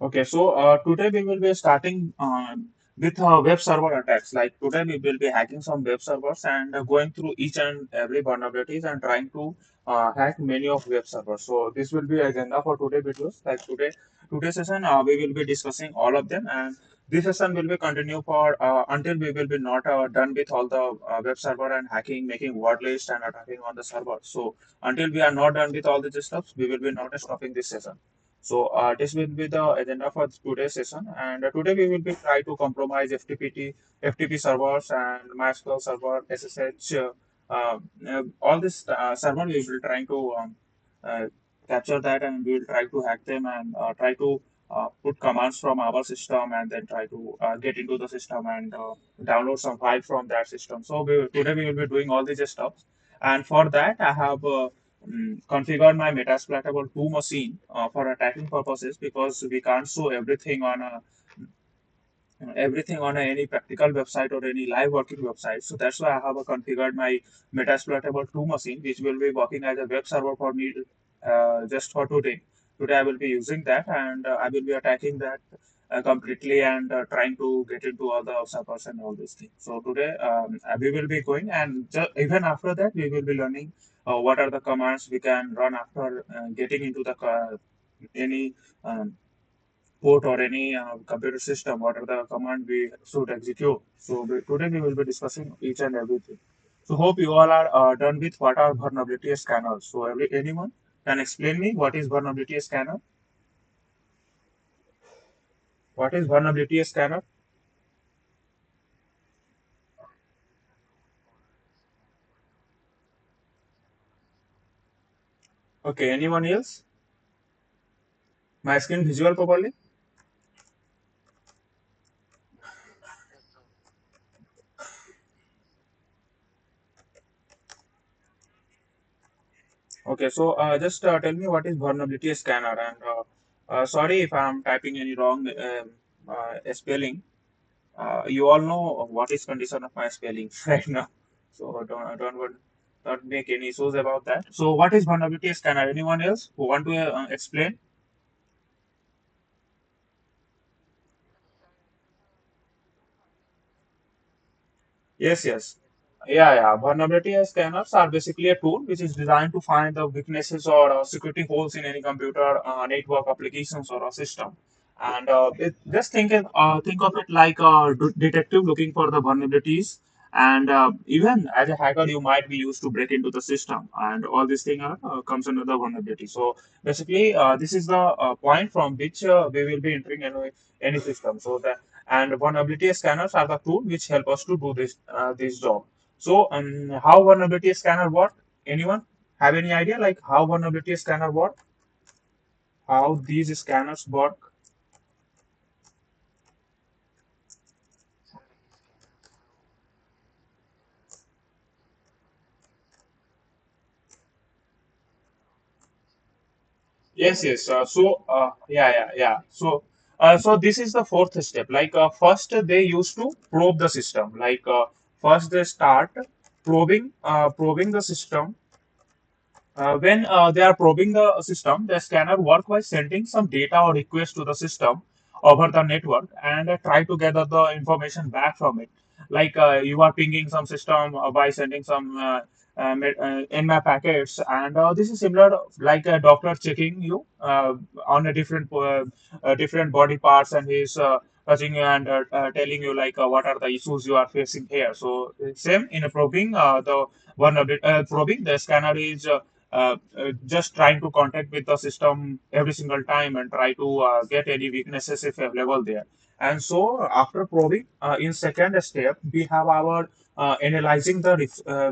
Okay, so today we will be starting with web server attacks. Like today we will be hacking some web servers and going through each and every vulnerabilities and trying to hack many of web servers. So this will be agenda for today videos. Like today's session we will be discussing all of them, and this session will be continue for until we will be not done with all the web server and hacking, making word list and attacking on the server. So until we are not done with all these stuff, we will be not stopping this session. So this will be the agenda for today's session, and today we will be try to compromise FTP servers and MySQL server, SSH, all this server we will try to uh, capture that, and we will try to hack them and try to put commands from our system and then try to get into the system and download some file from that system. So today we will be doing all these stuff, and for that I have configure my Metasploitable 2 machine for attacking purposes because we can't show everything on any practical website or any live working website. So that's why I have configured my Metasploitable 2 machine, which will be working as a web server for me just for today. Today I will be using that, and I will be attacking that completely and trying to get into all the servers and all these things. So today we will be going, and even after that we will be learning what are the commands we can run after getting into the any um, port or any computer system, what are the command we should execute. So today we will be discussing each and everything. So hope you all are done with what are vulnerability scanners. So anyone can explain me what is vulnerability scanner? What is vulnerability scanner? Okay, anyone else? My screen visual properly? Okay, so just tell me what is vulnerability scanner, and sorry if I'm typing any wrong spelling. You all know what is condition of my spelling right now, so don't make any issues about that. So what is vulnerability scanner? Anyone else who want to explain? Yes, yes. Yeah. Vulnerability scanners are basically a tool which is designed to find the weaknesses or security holes in any computer, network applications or a system. And just think of it like a detective looking for the vulnerabilities. And even as a hacker, you might be used to break into the system, and all these things are, comes under the vulnerability. So basically, this is the point from which we will be entering any system. So that, and vulnerability scanners are the tool which help us to do this job. So how vulnerability scanner work? Anyone have any idea like how vulnerability scanner work? How these scanners work? Yes, yes. Yeah. So this is the fourth step. Like first they used to probe the system. Like first they start probing the system. When they are probing the system, the scanner work by sending some data or request to the system over the network and try to gather the information back from it. Like you are pinging some system by sending some Nmap packets, and this is similar like a doctor checking you on a different body parts, and he's touching you and telling you like what are the issues you are facing here. So same in a probing the one of probing the scanner is just trying to contact with the system every single time and try to get any weaknesses if available there. And so after probing, in second step, we have our analyzing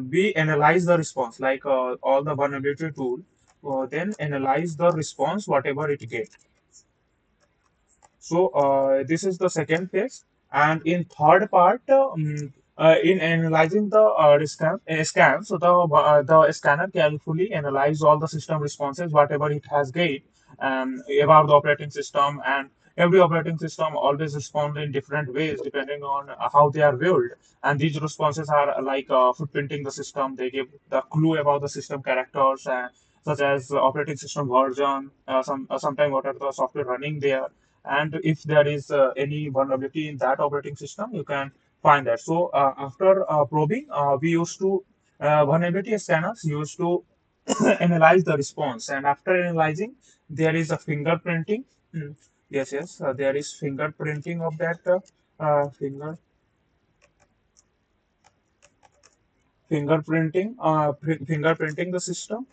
we analyze the response like all the vulnerability tool, then analyze the response whatever it gets. So this is the second phase, and in third part, in analyzing the scan, so the scanner carefully analyze all the system responses, whatever it has gained, about the operating system, and every operating system always respond in different ways depending on how they are built, and these responses are like footprinting the system. They give the clue about the system characters, such as operating system version, sometimes what are the software running there, and if there is any vulnerability in that operating system, you can find that. So after probing, we used to vulnerability scanners used to analyze the response, and after analyzing, there is a fingerprinting. Mm, yes, yes, there is fingerprinting of that finger fingerprinting the system.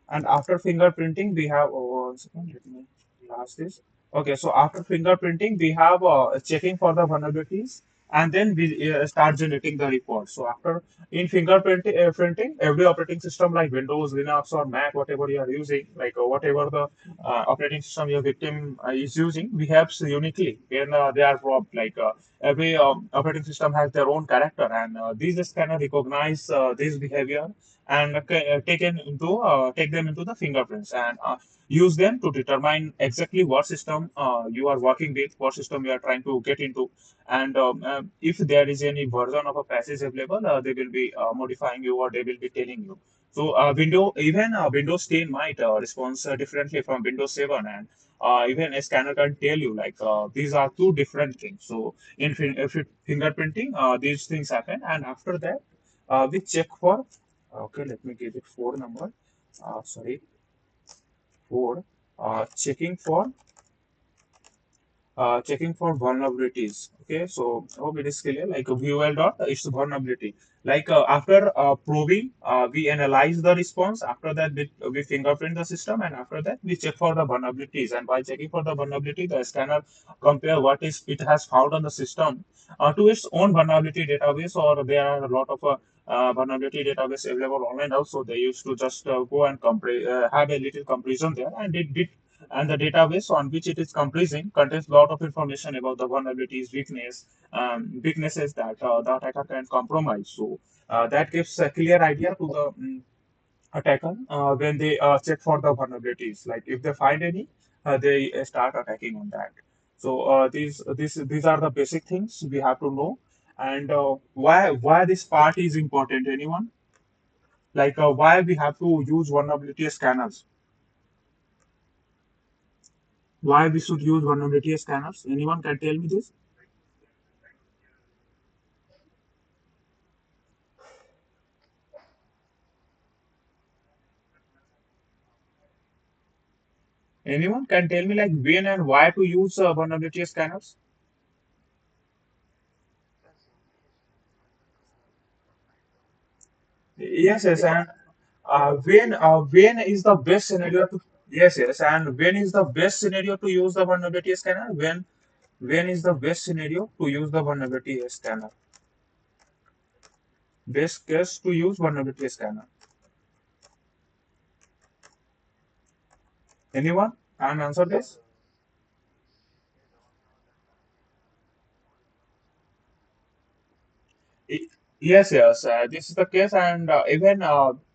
And after fingerprinting, we have, oh, 1 second, let me last this. Okay, so after fingerprinting, we have checking for the vulnerabilities, and then we start generating the report. So after in fingerprinting, printing, every operating system like Windows, Linux, or Mac, whatever you are using, like whatever the operating system your victim is using, behaves uniquely when they are robbed. Like every operating system has their own character, and these scanner recognize this behavior and take them into the fingerprints and use them to determine exactly what system you are working with, what system you are trying to get into, and if there is any version of a passage available, they will be modifying you or they will be telling you. So Windows 10 might respond differently from Windows 7, and even a scanner can tell you like these are two different things. So in fingerprinting, these things happen, and after that, we check for. Okay, let me give it four number. Sorry, four. Checking for vulnerabilities. Okay, so hope it is clear. Like a VOL dot is vulnerability. Like after probing, we analyze the response. After that, we fingerprint the system, and after that, we check for the vulnerabilities. And by checking for the vulnerability, the scanner compare what is it has found on the system to its own vulnerability database, or there are a lot of vulnerability database available online. Also, they used to just go and have a little comparison there, and it did, and the database on which it is comprising contains a lot of information about the vulnerabilities, weaknesses that the attacker can compromise. So that gives a clear idea to the attacker when they check for the vulnerabilities. Like if they find any, they start attacking on that. So these are the basic things we have to know. And why this part is important? Anyone? Like why we have to use vulnerability scanners? Why we should use vulnerability scanners? Anyone can tell me this? Anyone can tell me like when and why to use vulnerability scanners? Yes, yes, and when is the best scenario to yes, yes, and when is the best scenario to use the vulnerability scanner? When is the best scenario to use the vulnerability scanner? Best case to use vulnerability scanner. Anyone can answer this? Y- Yes, yes, this is the case, and even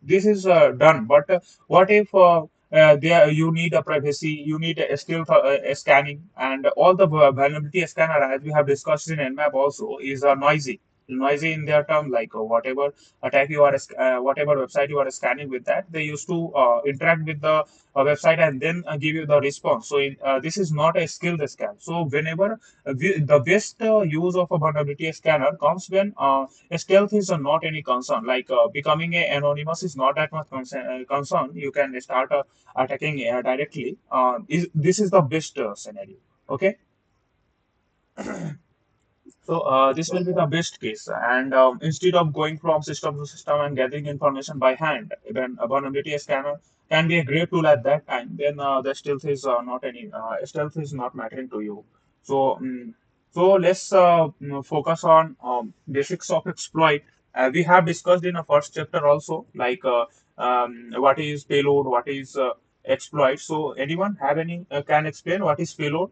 this is done. But what if there you need a privacy, you need a still scanning, and all the vulnerability scanner, as we have discussed in Nmap also, is noisy. Noisy in their term, like whatever attack you are, whatever website you are scanning with that, they used to interact with the website and then give you the response. So this is not a skilled scan. So whenever the best use of a vulnerability scanner comes when stealth is not any concern. Like becoming a anonymous is not that much concern. You can start attacking directly. This is the best scenario. Okay, so this will be the best case. And instead of going from system to system and gathering information by hand, then a vulnerability scanner can be a great tool at that time. Then the stealth is not mattering to you. So let's focus on basics of exploit. We have discussed in a first chapter also, like what is payload, what is exploit. So anyone have any can explain what is payload?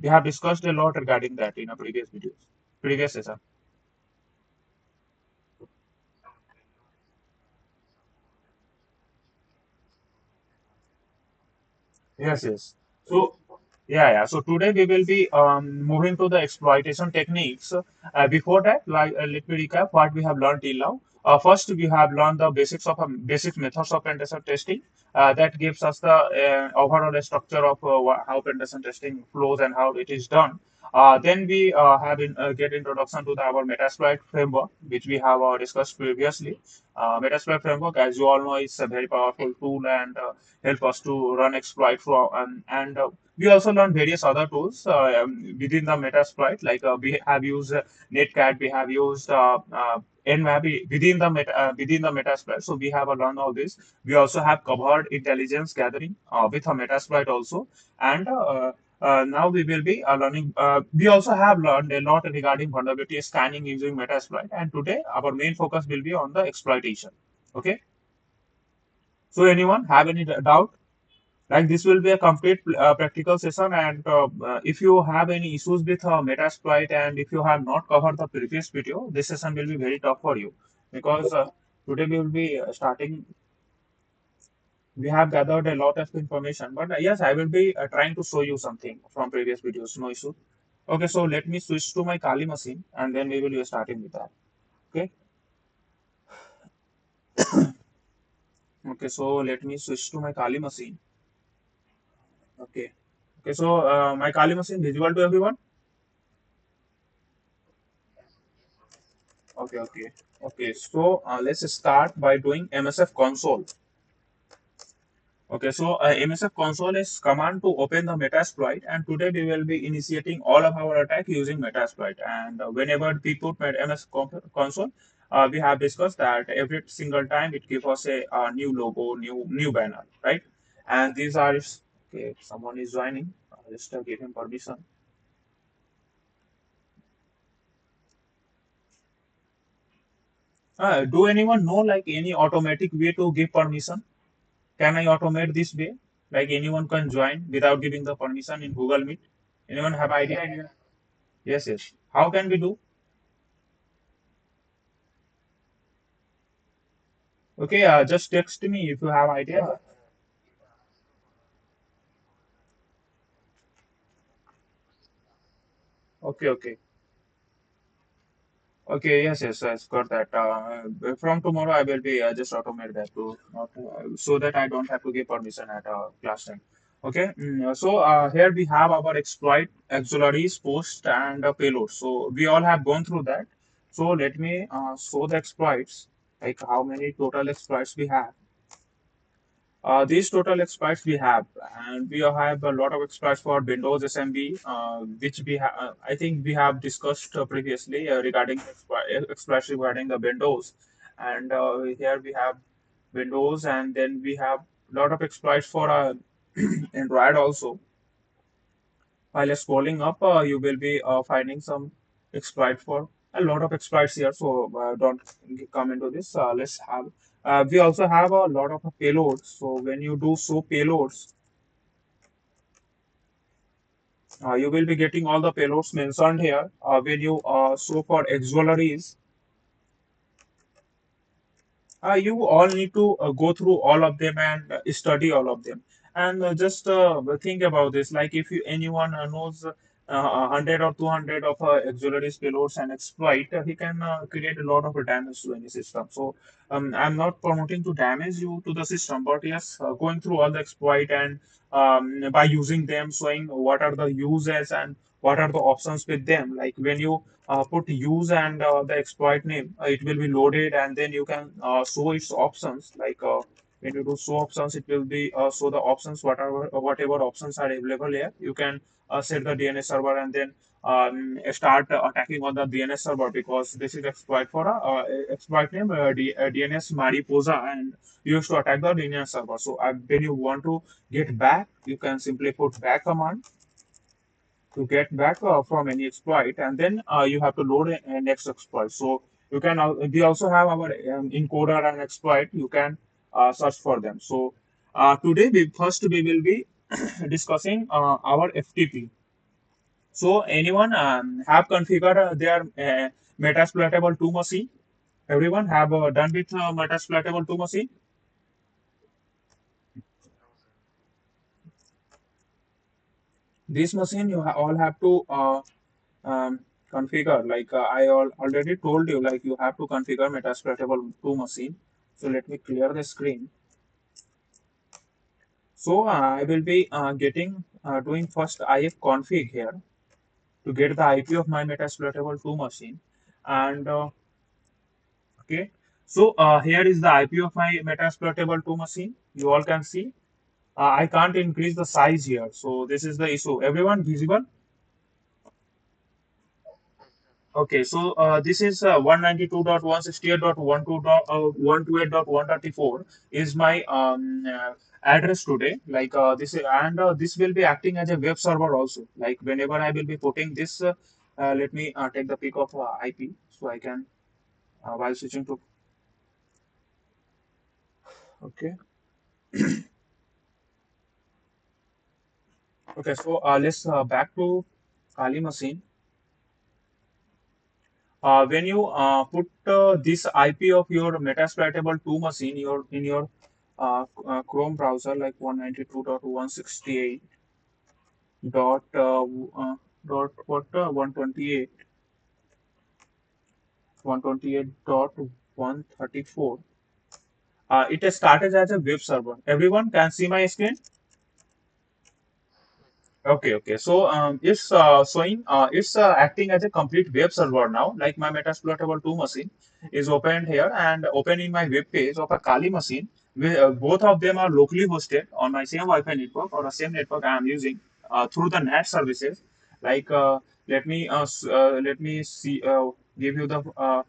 We have discussed a lot regarding that in a previous videos, previous session. Yes, yes. So, Yeah. So today we will be moving to the exploitation techniques. Before that, let me recap what we have learned till now. First, we have learned the basics of basic methods of penetration testing. That gives us the overall structure of how penetration testing flows and how it is done. Then we get introduction to our Metasploit framework, which we have discussed previously. Metasploit framework, as you all know, is a very powerful tool and help us to run exploit for and we also learned various other tools within the Metasploit, like we have used Netcat, we have used Nmap within the Metasploit. So we have learned all this. We also have covered intelligence gathering with a Metasploit also, and now we will be learning. We also have learned a lot regarding vulnerability scanning using Metasploit, and today our main focus will be on the exploitation. Okay. So anyone have any doubt? Like this will be a complete practical session, and if you have any issues with Metasploit and if you have not covered the previous video, this session will be very tough for you because today we will be starting. We have gathered a lot of information, but yes, I will be trying to show you something from previous videos. No issue. Okay, so let me switch to my Kali machine, and then we will be starting with that. Okay. Okay, so let me switch to my Kali machine. Okay. Okay, so my Kali machine visible to everyone. Okay, okay. Okay, so let's start by doing MSF console. Okay, so MSF console is command to open the Metasploit, and today we will be initiating all of our attack using Metasploit. And whenever we put console, we have discussed that every single time it gives us a new logo, new banner, right? And these are okay. Someone is joining. Just give him permission. Do anyone know like any automatic way to give permission? Can I automate this way? Like anyone can join without giving the permission in Google Meet. Anyone have idea? Yes, yes. How can we do? Okay, just text me if you have idea. Okay, okay. Okay, yes, yes, yes, got that. From tomorrow, I will be just automate that to not so that I don't have to give permission at class time. Okay, so here we have our exploit auxiliaries, post, and payload. So we all have gone through that. So let me show the exploits, like how many total exploits we have. These total exploits we have, and we have a lot of exploits for Windows SMB, which we have. I think we have discussed previously regarding exploits regarding the Windows, and here we have Windows, and then we have a lot of exploits for Android also. While scrolling up, you will be finding some exploit for a lot of exploits here. So don't come into this. Let's have. We also have a lot of payloads. So when you do show payloads, you will be getting all the payloads mentioned here. When you show for auxiliaries, you all need to go through all of them and study all of them. And just think about this. Like if you anyone knows 100 or 200 of auxiliaries payloads and exploit, he can create a lot of damage to any system. So I'm not promoting to damage you to the system, but yes, going through all the exploit and by using them, showing what are the uses and what are the options with them. Like when you put use and the exploit name, it will be loaded, and then you can show its options. Like when you do show options, it will be show the options whatever options are available here. You can set the DNS server and then start attacking on the DNS server, because this is exploit for a exploit name DNS Mariposa, and you used to attack the DNS server. So when you want to get back, you can simply put back command to get back from any exploit, and then you have to load a next exploit. So you can we also have our encoder and exploit. You can search for them. So today we will be discussing our FTP. So anyone have configured their Metasploitable 2 machine? Everyone have done with Metasploitable 2 machine? this machine you all have to um, configure. Like already told you, like you have to configure Metasploitable 2 machine. So let me clear the screen. So I will be getting doing first if config here to get the IP of my Metasploitable 2 machine. And okay, so here is the IP of my Metasploitable 2 machine. You all can see. I can't increase the size here. So this is the issue. Everyone visible? Okay, so this is 192.168.12.128.134 is my address today. Like this, and this will be acting as a web server also. Like whenever I will be putting this, let me take the pic of IP so I can while switching to. Okay, okay. So let's back to Kali machine. When you put this IP of your Metasploitable 2 machine in your Chrome browser like 192.168 dot dot what 128 dot 134, it has started as a web server. Everyone can see my screen. Okay, okay. So it's showing it's acting as a complete web server now. Like my Metasploitable 2 machine is opened here and open in my web page of a Kali machine. Both of them are locally hosted on my same Wi-Fi network or the same network I am using through the NAT services. Like let me see give you the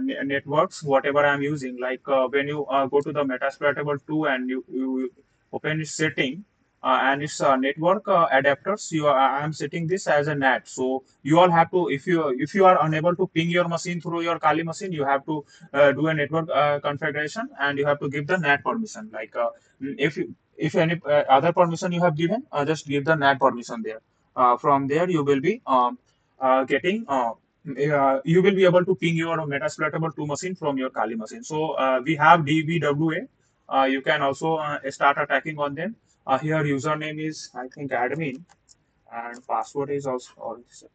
networks whatever I am using. Like when you go to the Metasploitable 2 and you open its setting and its network adapters. I am setting this as a NAT. So you all have to, if you are unable to ping your machine through your Kali machine, you have to do a network configuration and you have to give the NAT permission. Like if any other permission you have given, just give the NAT permission there. From there, you will be getting. You will be able to ping your Metasploitable 2 machine from your Kali machine. So we have DBWA. You can also start attacking on them. Here username is I think admin and password is also already set.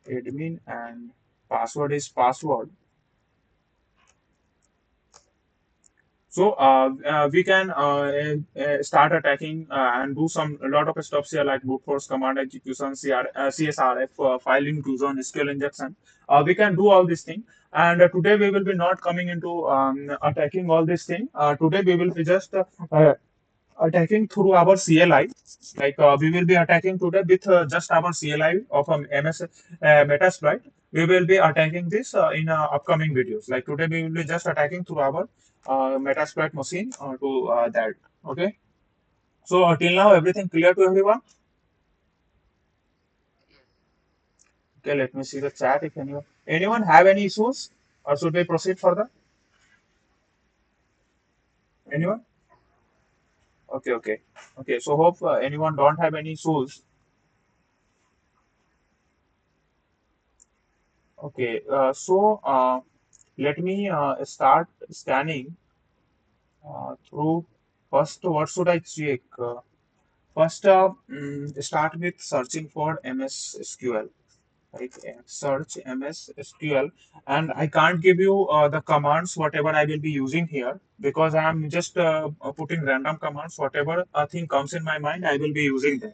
Admin and password is password. So we can start attacking and do some a lot of stuff here like brute force command execution, CSRF, file inclusion, SQL injection. We can do all these things. And today we will be not coming into attacking all these things. Today we will be just attacking through our CLI. Like we will be attacking today with just our CLI of MS Metasploit. We will be attacking this in upcoming videos. Like today we will be just attacking through our Metasploit machine to that. Okay. So till now everything clear to everyone. Okay. Let me see the chat if anyone have any issues or should we proceed further? Anyone? Okay. Okay. Okay. So hope anyone don't have any issues. Okay. Let me start scanning through first. What should I check? First, start with searching for MS SQL. Like search MS SQL, and I can't give you the commands whatever I will be using here because I am just putting random commands. Whatever thing comes in my mind, I will be using them.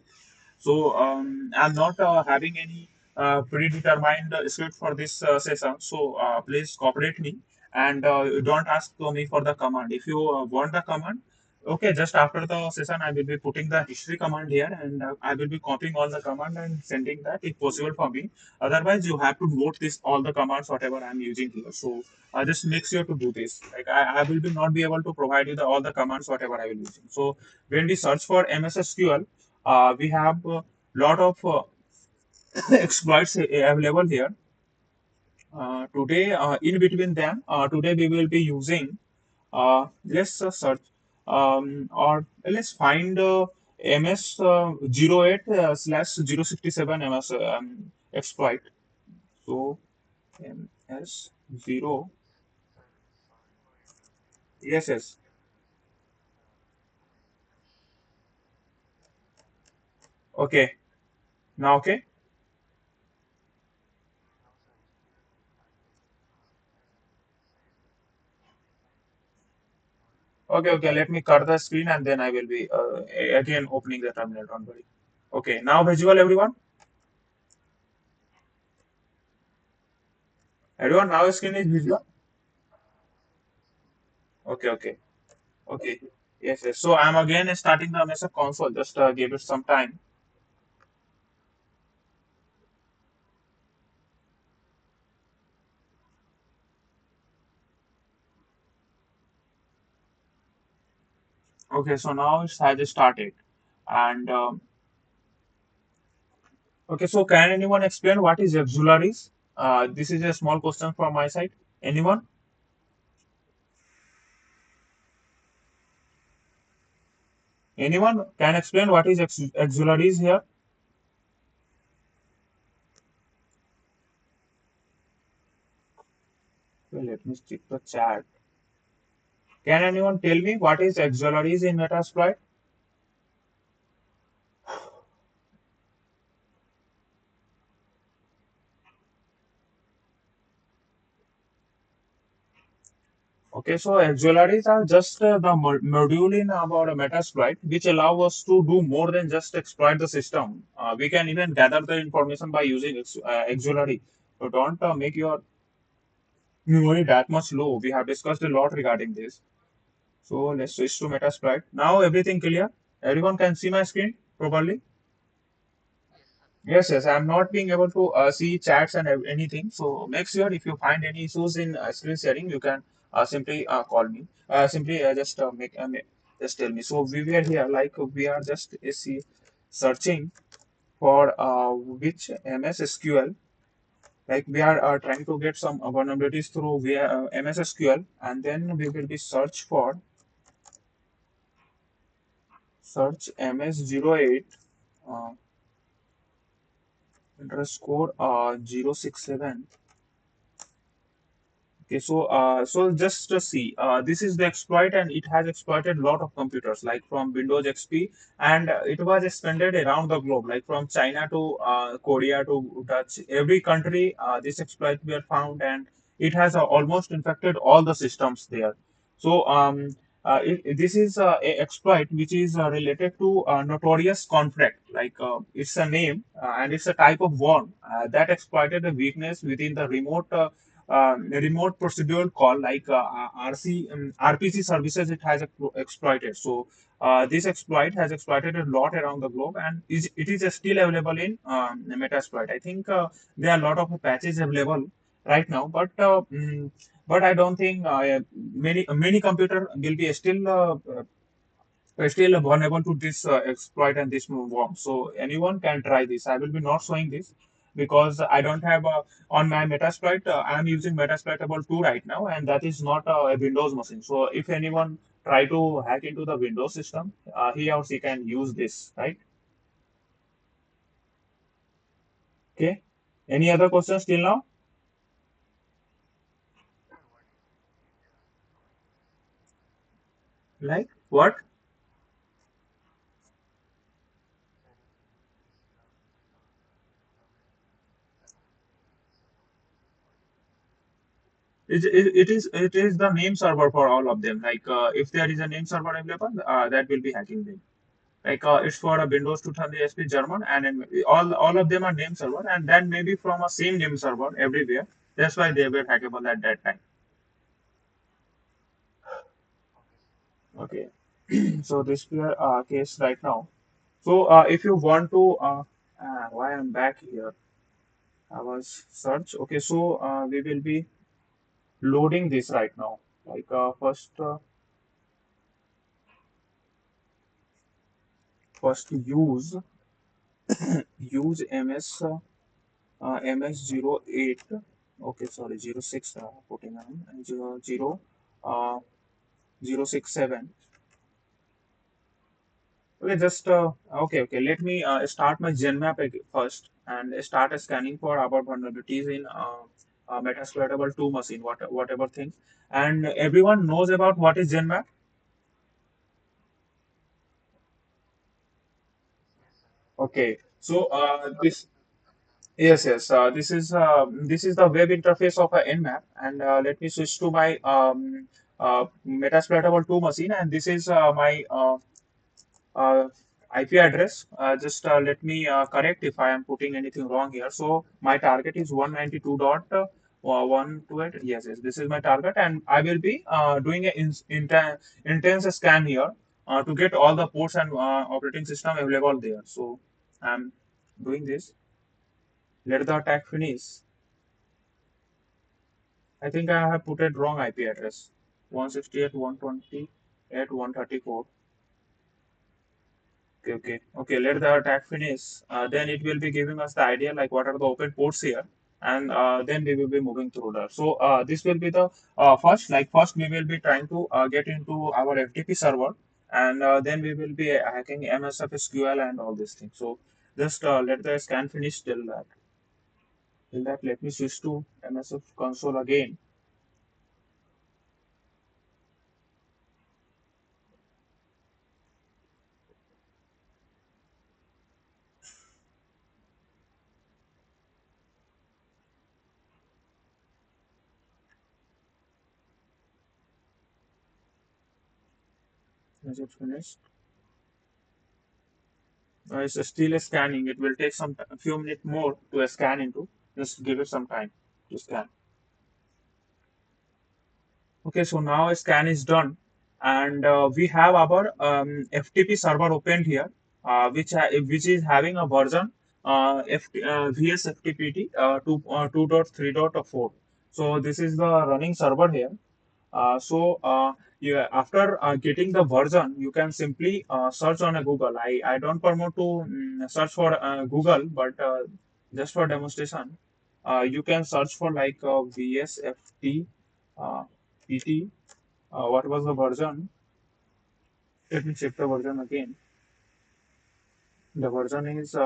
So I'm not having any predetermined script for this session. So please cooperate me and don't ask me for the command. If you want the command, okay, just after the session, I will be putting the history command here and I will be copying all the command and sending that if possible for me. Otherwise, you have to note this all the commands whatever I'm using here. So just make sure to do this. Like I will be not be able to provide you all the commands whatever I will using. So when we search for MS SQL, we have a lot of exploits available here. Today, in between them, today we will be using, let's search or let's find MS 08 slash 067 MS exploit. So MS 0, yes, yes. Okay, now okay. Okay, okay. Let me cut the screen and then I will be again opening the terminal. Don't worry. Okay, now visual, everyone. Everyone, now screen is visual. Okay, okay, okay. Yes, yes. So I'm again starting the MS console. Just give it some time. Okay, so now it has started. And okay, so can anyone explain what is auxiliaries? This is a small question from my side. Anyone? Anyone can explain what is auxiliaries here? Okay, let me check the chat. Can anyone tell me what is auxiliaries in Metasploit? Okay, so auxiliaries are just the module in our Metasploit which allow us to do more than just exploit the system. We can even gather the information by using auxiliary. So don't make your memory that much low. We have discussed a lot regarding this. So let's switch to Metasploit. Now everything clear? Everyone can see my screen properly? Yes, yes. I'm not being able to see chats and anything. So make sure if you find any issues in screen sharing, you can simply call me. Simply just just tell me. So we were here, like we are just see searching for which MS SQL. Like we are trying to get some vulnerabilities through via MS SQL, and then we will be search MS08 uh, underscore 067. Okay, so just to see, this is the exploit, and it has exploited a lot of computers, like from Windows XP, and it was expanded around the globe, like from China to Korea to Dutch. Every country, this exploit were found, and it has almost infected all the systems there. So, this is a exploit which is related to notorious conflict, like it's a name and it's a type of worm that exploited a weakness within the remote procedural call like RPC services it has exploited. So this exploit has exploited a lot around the globe and it is still available in Metasploit. I think there are a lot of patches available right now, but I don't think many computer will be still vulnerable to this exploit and this worm. So anyone can try this. I will be not showing this because I don't have on my Metasploit. I am using Metasploit about 2 right now, and that is not a Windows machine. So if anyone try to hack into the Windows system, he or she can use this, right? Okay. Any other questions till now? Like what? It is the name server for all of them. Like if there is a name server available, that will be hacking them. Like it's for a Windows 2000 ASP German, and all of them are name server, and then maybe from a same name server everywhere. That's why they were hackable at that time. Okay, so this clear case right now. So if you want to, why I'm back here? I was search. Okay, so we will be loading this right now. Like first use MS08. Okay, sorry, 06 putting on and 0 uh, 067. Okay, just okay. Let me start my Nmap first and start scanning for our vulnerabilities in Metasploitable 2 machine, whatever things. And everyone knows about what is Nmap. Okay. So this yes, yes. This is the web interface of a Nmap, and let me switch to my Metasploitable 2 machine, and this is my IP address. Just let me correct if I am putting anything wrong here. So my target is 192.128. Yes, yes. This is my target, and I will be doing an intense scan here to get all the ports and operating system available there. So I'm doing this. Let the attack finish. I think I have put a wrong IP address. 168.120.134. Okay, okay, okay. Let the attack finish. Then it will be giving us the idea like what are the open ports here, and then we will be moving through that. So this will be the first. Like first, we will be trying to get into our FTP server, and then we will be hacking MSF SQL and all these things. So just let the scan finish till that. Till that, let me switch to MSF console again. Is it finished? It's still scanning. It will take a few minutes more to scan into. Just give it some time to scan. Okay, so now a scan is done, and we have our FTP server opened here, which is having a version VS FTPT 2.3.4. So this is the running server here. Yeah, after getting the version, you can simply search on a Google. I don't promote to search for Google, but just for demonstration, you can search for like VSFT PT. What was the version? Let me check the version again. The version is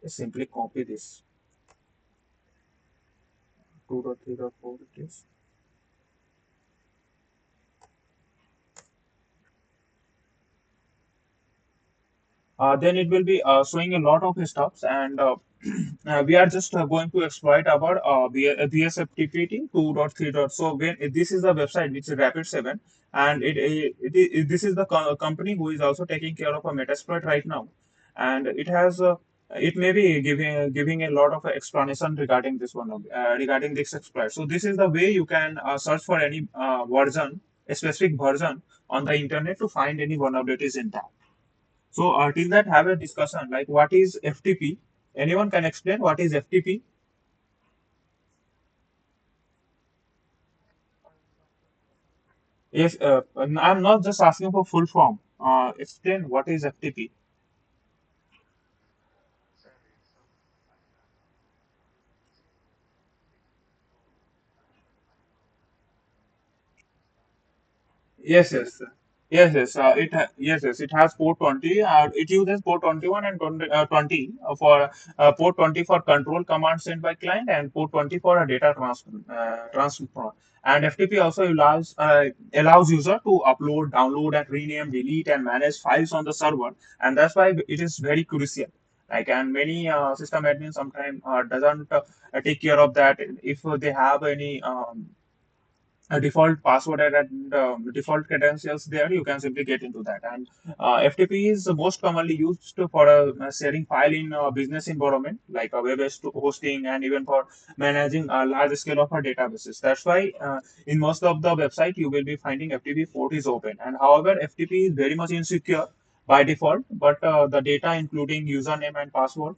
simply copy this 2.3.4 it is. Then it will be showing a lot of stuffs, and we are just going to exploit our VSFTPT 2.3. So when this is the website which is Rapid7, and this is the company who is also taking care of a Metasploit right now, and it may be giving a lot of explanation regarding this one regarding this exploit. So this is the way you can search for any version, a specific version on the internet to find any vulnerabilities in that. So till that, have a discussion like what is FTP? Anyone can explain what is FTP? Yes, I'm not just asking for full form. Explain what is FTP. Yes, yes, yes, yes. Yes, yes. It has port 20. It uses port 21 and 20 for port 20 for control commands sent by client and port 20 for a data transfer. And FTP also allows user to upload, download, and rename, delete, and manage files on the server. And that's why it is very crucial. Like and many system admins sometimes doesn't take care of that. If they have any a default password and default credentials there, you can simply get into that. And FTP is most commonly used for sharing file in a business environment, like a web-based hosting, and even for managing a large scale of our databases. That's why in most of the website, you will be finding FTP port is open. And however, FTP is very much insecure by default, but the data, including username and password,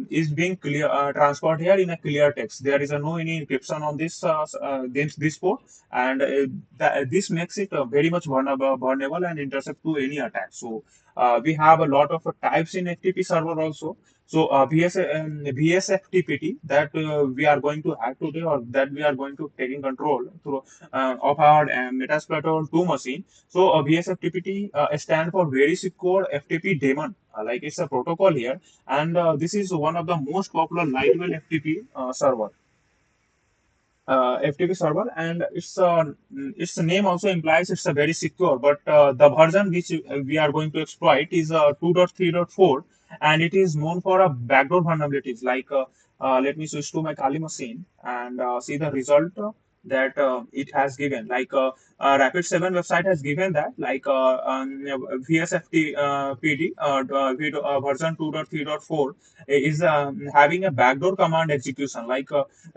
is being transferred here in a clear text. There is no any encryption on this port, and this makes it very much vulnerable and intercept to any attack. So we have a lot of types in FTP server also. So VSFTPT that we are going to hack today, or that we are going to take in control through of our Metasploit 2 machine. So VSFTPT stand for Very Secure FTP Daemon. Like it's a protocol here, and this is one of the most popular lightweight FTP server. FTP server, and its name also implies it's a very secure. But the version which we are going to exploit is 2.3.4, and it is known for a backdoor vulnerabilities. Let me switch to my Kali machine and see the result that it has given. Rapid7 website has given that VSFT PD version 2.3.4 is having a backdoor command execution.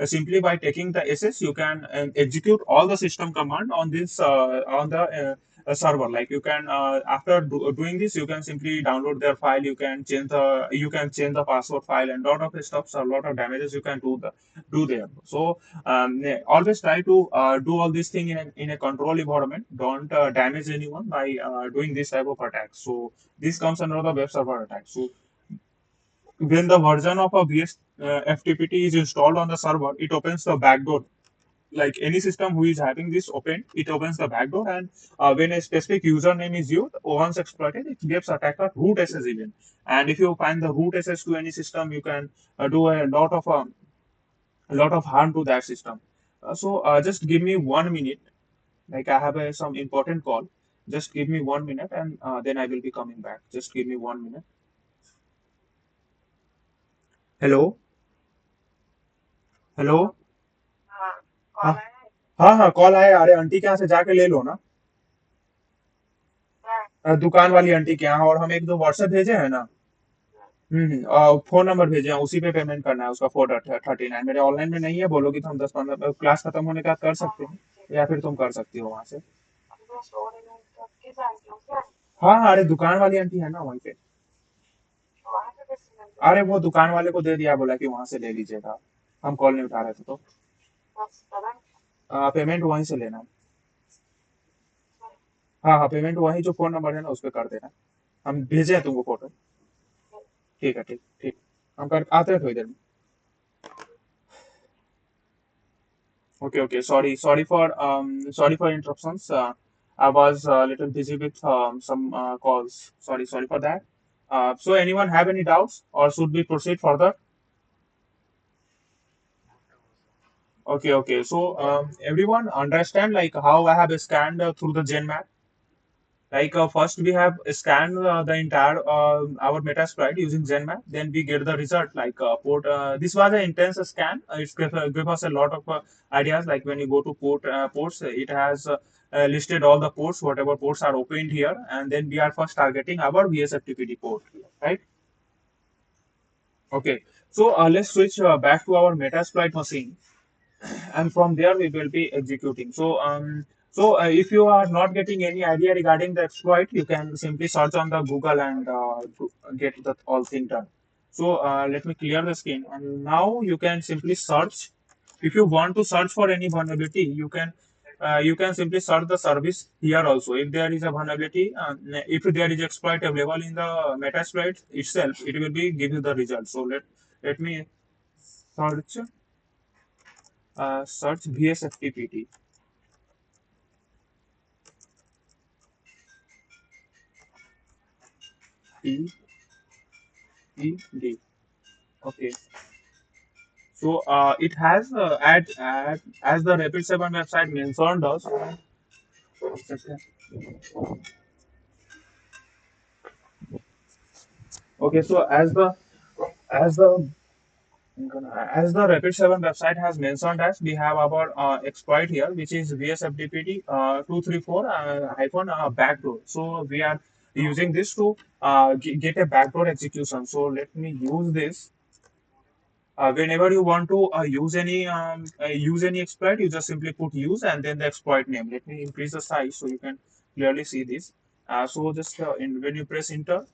Simply by taking the SS, you can execute all the system command on this on the server. Like you can after doing this, you can simply download their file. You can change the password file, and lot of stuff, a lot of damages you can do there. So always try to do all these things in a control environment. Don't damage anyone by doing this type of attack. So this comes under the web server attack. So when the version of a VS FTPT is installed on the server, it opens the backdoor. Like any system who is having this open, it opens the backdoor, and when a specific username is used, once exploited, it gives attacker root SS event. And if you find the root SS to any system, you can do a lot of harm to that system. Just give me 1 minute. Like I have some important call. Just give me 1 minute, and then I will be coming back. Just give me 1 minute. Hello, hello. हाँ हाँ हाँ, call आया. अरे aunty के यहाँ से जाके ले लो ना. दुकान वाली आंटी के यहाँ. और हम एक दो व्हाट्सएप भेजे हैं ना. फोन नंबर भेजे हैं, उसी पे पेमेंट करना है उसका 439. मेरे ऑनलाइन में नहीं है, बोलोगी तो हम 10-15 क्लास खत्म होने के बाद कर सकते हैं, या फिर तुम कर सकती हो वहां से. हाँ हाँ, अरे दुकान वाली आंटी है ना वहीं पे. अरे वो दुकान वाले को दे दिया, बोला कि वहां से ले लीजिएगा. हम कॉल नहीं उठा रहे थे तो. पेमेंट वहीं से लेना. हाँ हाँ, पेमेंट वही जो फोन नंबर है ना उस पर कर देना. हम भेजे हैं तुमको फोटो. ठीक है, ठीक ठीक. हम कर आते हैं थोड़ी देर में. Okay okay, sorry for interruptions. I was a little busy with some calls. Sorry for that. So anyone have any doubts, or should we proceed further? Okay. So everyone understand like how I have scanned through the Nmap. First we have scanned the entire our Metasploit using Nmap. Then we get the result like port. This was an intense scan. It gave us a lot of ideas. Like when you go to ports, it has listed all the ports, whatever ports are opened here, and then we are first targeting our VSFTPD port here, right? Okay. So let's switch back to our Metasploit machine, and from there we will be executing. So if you are not getting any idea regarding the exploit, you can simply search on the Google and get the all thing done. So let me clear the screen, and now you can simply search. If you want to search for any vulnerability, you can simply search the service here also. If there is a vulnerability, if there is exploit available in the Metasploit itself, it will be give you the result. So let me search VSFTPT. E E D. Okay. So it has as the Rapid7 website mentioned us. Okay. So as the Rapid7 website has mentioned us, we have our exploit here, which is VSFTPT 234 hyphen backdoor. So we are using this to get a backdoor execution. So let me use this. Whenever you want to use any exploit, you just simply put use and then the exploit name. Let me increase the size so you can clearly see this. So just when you press enter,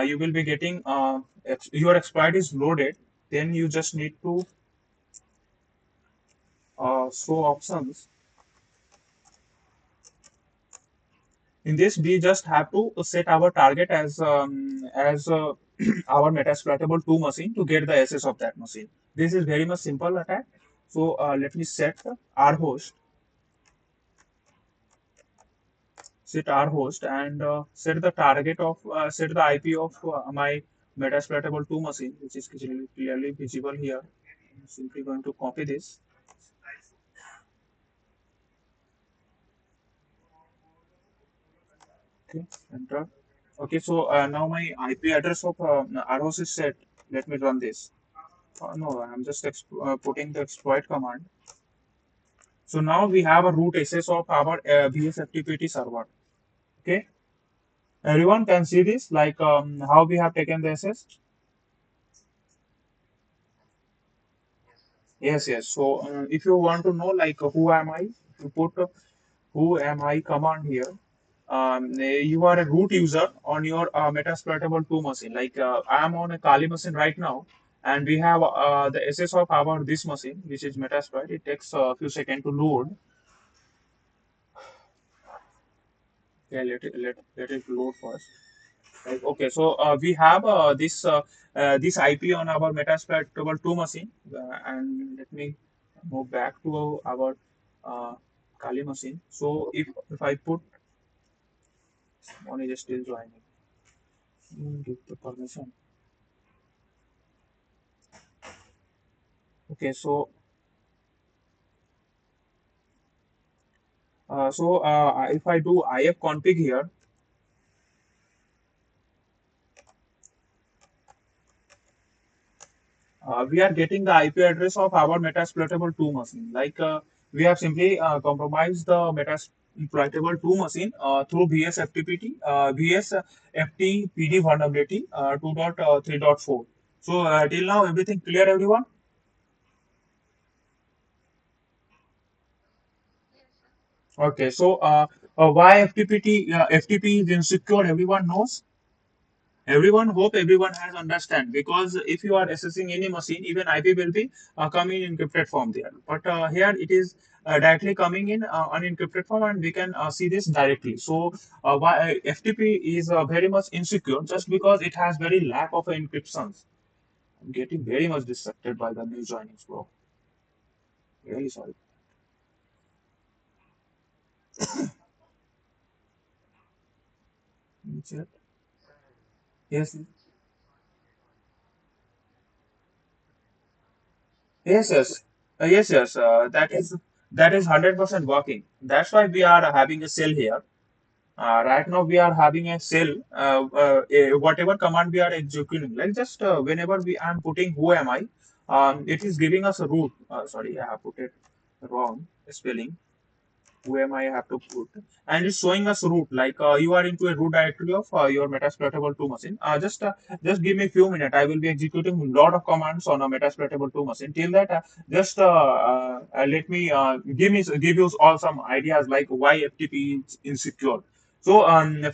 you will be getting your exploit is loaded. Then you just need to show options. In this, we just have to set our target as our metasploitable 2 machine to get the SS of that machine. This is very much simple attack. So let me set our host and set the target of set the IP of my metasploitable 2 machine, which is clearly visible here. I'm simply going to copy this. Okay, enter. Okay, so now my IP address of our host is set. Let me run this. No, I'm just putting the exploit command. So now we have a root access of our VSFTPT server. Okay, everyone can see this, like how we have taken the access. Yes, yes. So if you want to know, like who am I, you put who am I command here. You are a root user on your Metasploitable 2 machine. Like I am on a Kali machine right now, and we have the access of our this machine, which is Metasploit. It takes a few seconds to load. Okay, let it load first. Right. Okay, so we have this IP on our Metasploitable 2 machine, and let me move back to our uh, Kali machine. So if I put one is still joining, give the permission. Okay, so if I do if config here, we are getting the IP address of our Metasploitable 2 machine. Like we have simply compromised the Metasploitable 2 machine through VS FTPT, VS FTPD vulnerability 2.3.4. So till now, everything clear, everyone? Okay, so why FTP is insecure, everyone knows. Everyone hope everyone has understand, because if you are accessing any machine, even IP will be coming in encrypted form there. But here it is directly coming in unencrypted form, and we can see this directly. So why FTP is very much insecure, just because it has very lack of encryptions. I'm getting very much distracted by the new joinings, bro. Really sorry. Chat. Yes, yes, yes, yes. That is 100% working. That's why we are having a cell here. Right now we are having a cell, whatever command we are executing, like just whenever we am putting who am I, it is giving us a root. Sorry, I have put it wrong spelling. Who am I have to put, and it's showing us root, like you are into a root directory of your Metasploitable 2 machine. Just give me a few minutes. I will be executing a lot of commands on a Metasploitable 2 machine. Till that, just let me give you all some ideas, like why FTP is insecure. So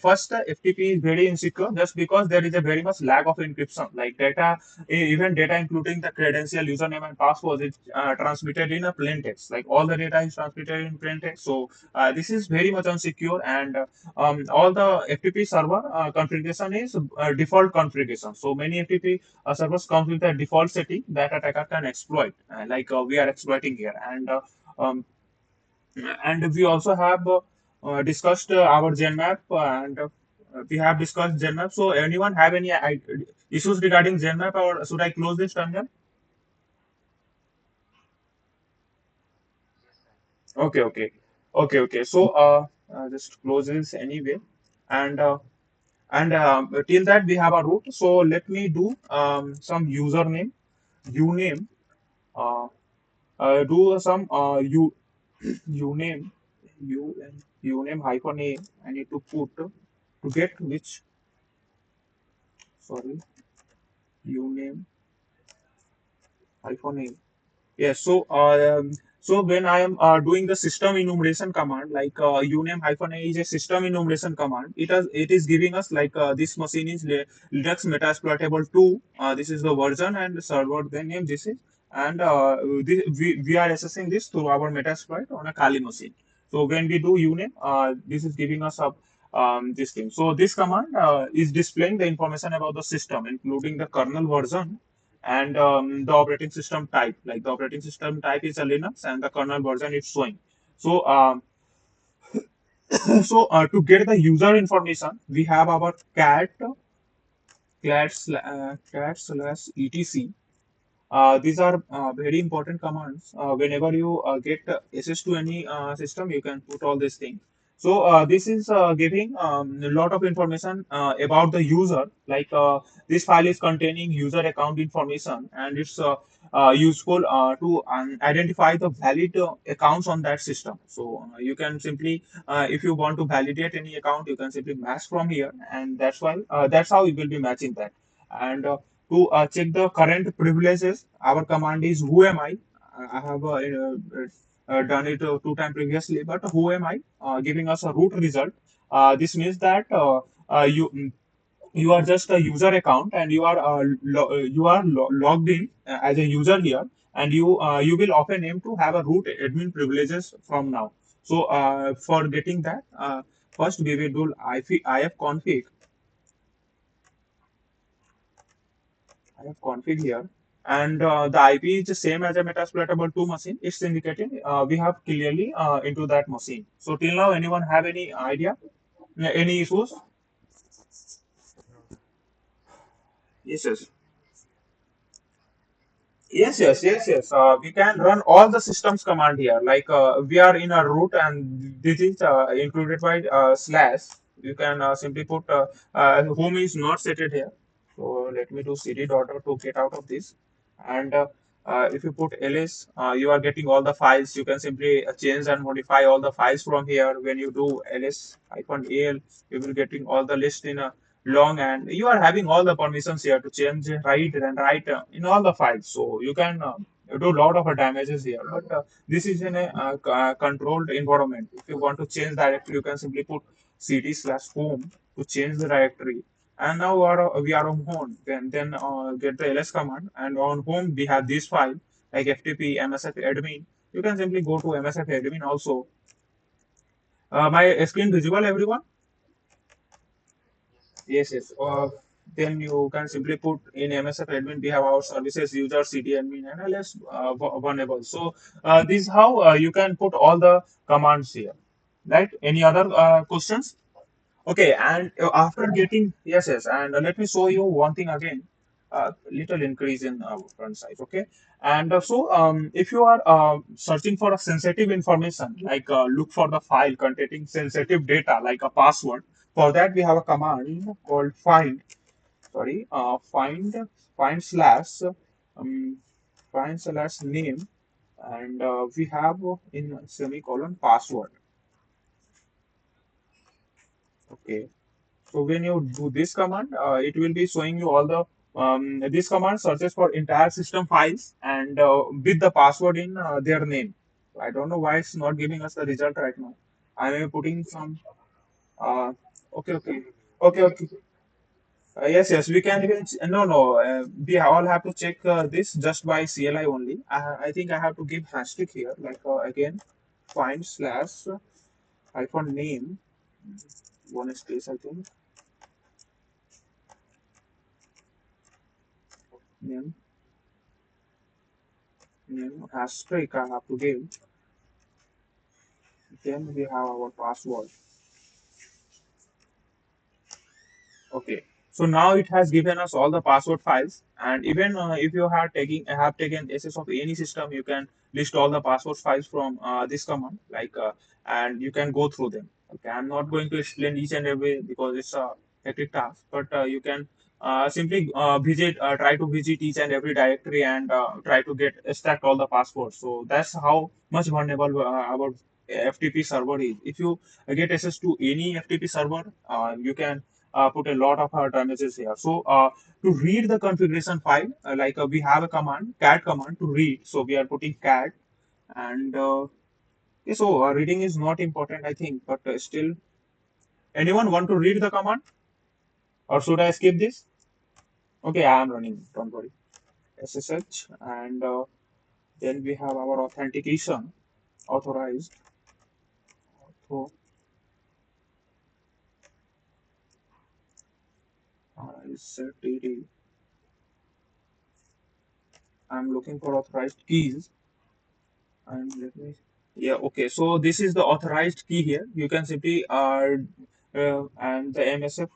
first, FTP is very insecure just because there is a very much lack of encryption. Like data, even data including the credential, username, and password is transmitted in a plain text. Like all the data is transmitted in plain text. So this is very much unsecure, and all the FTP server configuration is default configuration. So many FTP servers come with a default setting that attacker can exploit, like we are exploiting here. Um, and we also have discussed our Nmap, and we have discussed Nmap. So anyone have any issues regarding Nmap, or should I close this terminal? Okay, okay, okay. So just close this anyway, and till that we have a root. So let me do some username, uname, uh, do some uname, u uname hyphen a. I need to put to get which, sorry, uname hyphen a. Yes, so when I am doing the system enumeration command, like uname hyphen a is a system enumeration command. It is giving us, like this machine is Linux Metasploitable 2. This is the version and the server the name this is, and we are accessing this through our Metasploit on a Kali machine. So when we do uname, this is giving us up this thing. So this command is displaying the information about the system, including the kernel version and the operating system type. Like the operating system type is a Linux, and the kernel version is showing. So, to get the user information, we have our cat slash etc. These are very important commands. Whenever you get access to any system, you can put all these things. So this is giving a lot of information about the user. Like this file is containing user account information, and it's useful to identify the valid accounts on that system. So you can simply, if you want to validate any account, you can simply match from here, and that's how you will be matching that. And to check the current privileges, our command is who am I. I have done it two times previously, but who am I? Giving us a root result. This means that you are just a user account, and you are logged in as a user here, and you will often aim to have a root admin privileges from now. So for getting that, first we will do ifconfig. I have config here, and the IP is the same as a Metasploitable 2 machine. It's indicating we have clearly into that machine. So till now, anyone have any idea? Any issues? Yes, yes. Yes. We can run all the systems command here. Like we are in a root, and this is included by slash. You can simply put home is not set it here. So let me do cd dot to get out of this. And if you put ls, you are getting all the files. You can simply change and modify all the files from here. When you do ls -al, you will getting all the list in a long, and you are having all the permissions here to change, write, and write in all the files. So you can do a lot of damages here, but this is in a controlled environment. If you want to change directory, you can simply put cd/home to change the directory. And now we are on home. Then get the ls command, and on home we have this file like ftp msf admin. You can simply go to msf admin also. My screen visible, everyone? Yes. Then you can simply put in MSF admin, we have our services, user, CD admin, and ls vulnerable. So this is how you can put all the commands here. Right? Any other questions? Okay, and after getting yes, and let me show you one thing again. Little increase in front size. Okay, and if you are searching for a sensitive information, like look for the file containing sensitive data, like a password. For that, we have a command called find. Sorry, find slash um, name, and we have in semicolon password. Okay. So when you do this command, it will be showing you all the this command searches for entire system files and with the password in their name. I don't know why it's not giving us the result right now. I am putting some. Uh, okay. Yes. We can even no. We all have to check this just by CLI only. I think I have to give hashtag here, like again, find slash hyphen name, one space I think, name hashtag I have to give. Then we have our password. Okay. So now it has given us all the password files, and even if you have taken access of any system, you can list all the password files from this command, like and you can go through them. Okay, I'm not going to explain each and every because it's a hectic task, but you can simply try to visit each and every directory and try to get extract all the passwords. So that's how much vulnerable our FTP server is. If you get access to any FTP server, you can put a lot of damages here. So to read the configuration file, like we have a command, cat command to read. So we are putting cat, and okay, so reading is not important, I think, but still, anyone want to read the command, or should I skip this? Okay, I am running. Don't worry. SSH, and then we have our authentication, authorized. So TD. I'm looking for authorized keys. And let me, yeah, okay. So this is the authorized key here. You can simply and the MSF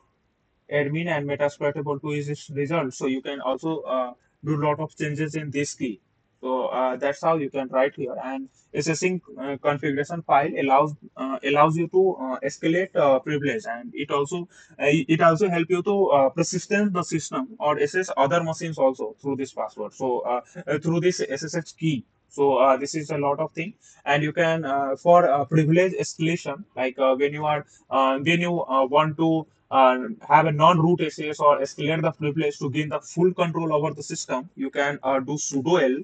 admin and Metasploitable 2 is its result. So you can also do a lot of changes in this key. So that's how you can write here. And SSing configuration file allows you to escalate privilege, and it also help you to persistent the system or access other machines also through this password. So through this SSH key. So this is a lot of thing, and you can for privilege escalation, like when you want to have a non-root access or escalate the privilege to gain the full control over the system, you can do sudo l.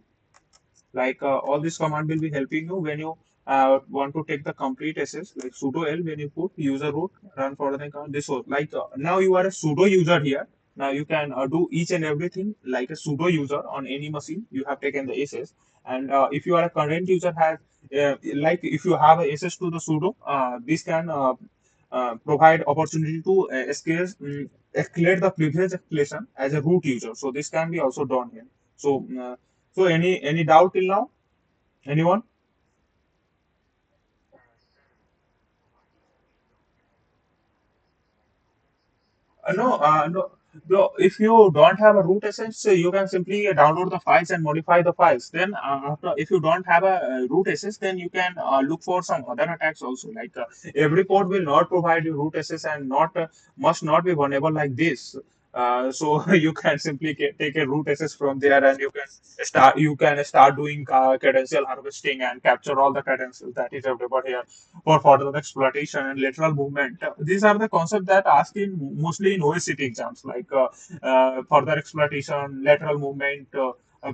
Like all this command will be helping you when you want to take the complete access, like sudo l. When you put user root run for the account, this was like now you are a sudo user here. Now you can do each and everything like a sudo user on any machine you have taken the access. And if you are a current user, has like if you have access to the sudo, this can provide opportunity to escalate the privilege escalation as a root user. So this can be also done here. So any doubt till now? Anyone? No, no. No, if you don't have a root access, you can simply download the files and modify the files. Then, if you don't have a root access, then you can look for some other attacks also. Like every port will not provide you root access and not must not be vulnerable like this. So you can simply take a root access from there, and you can start doing credential harvesting and capture all the credentials that is available here for further exploitation and lateral movement. These are the concepts that asked in mostly in OSCT exams, like further exploitation, lateral movement,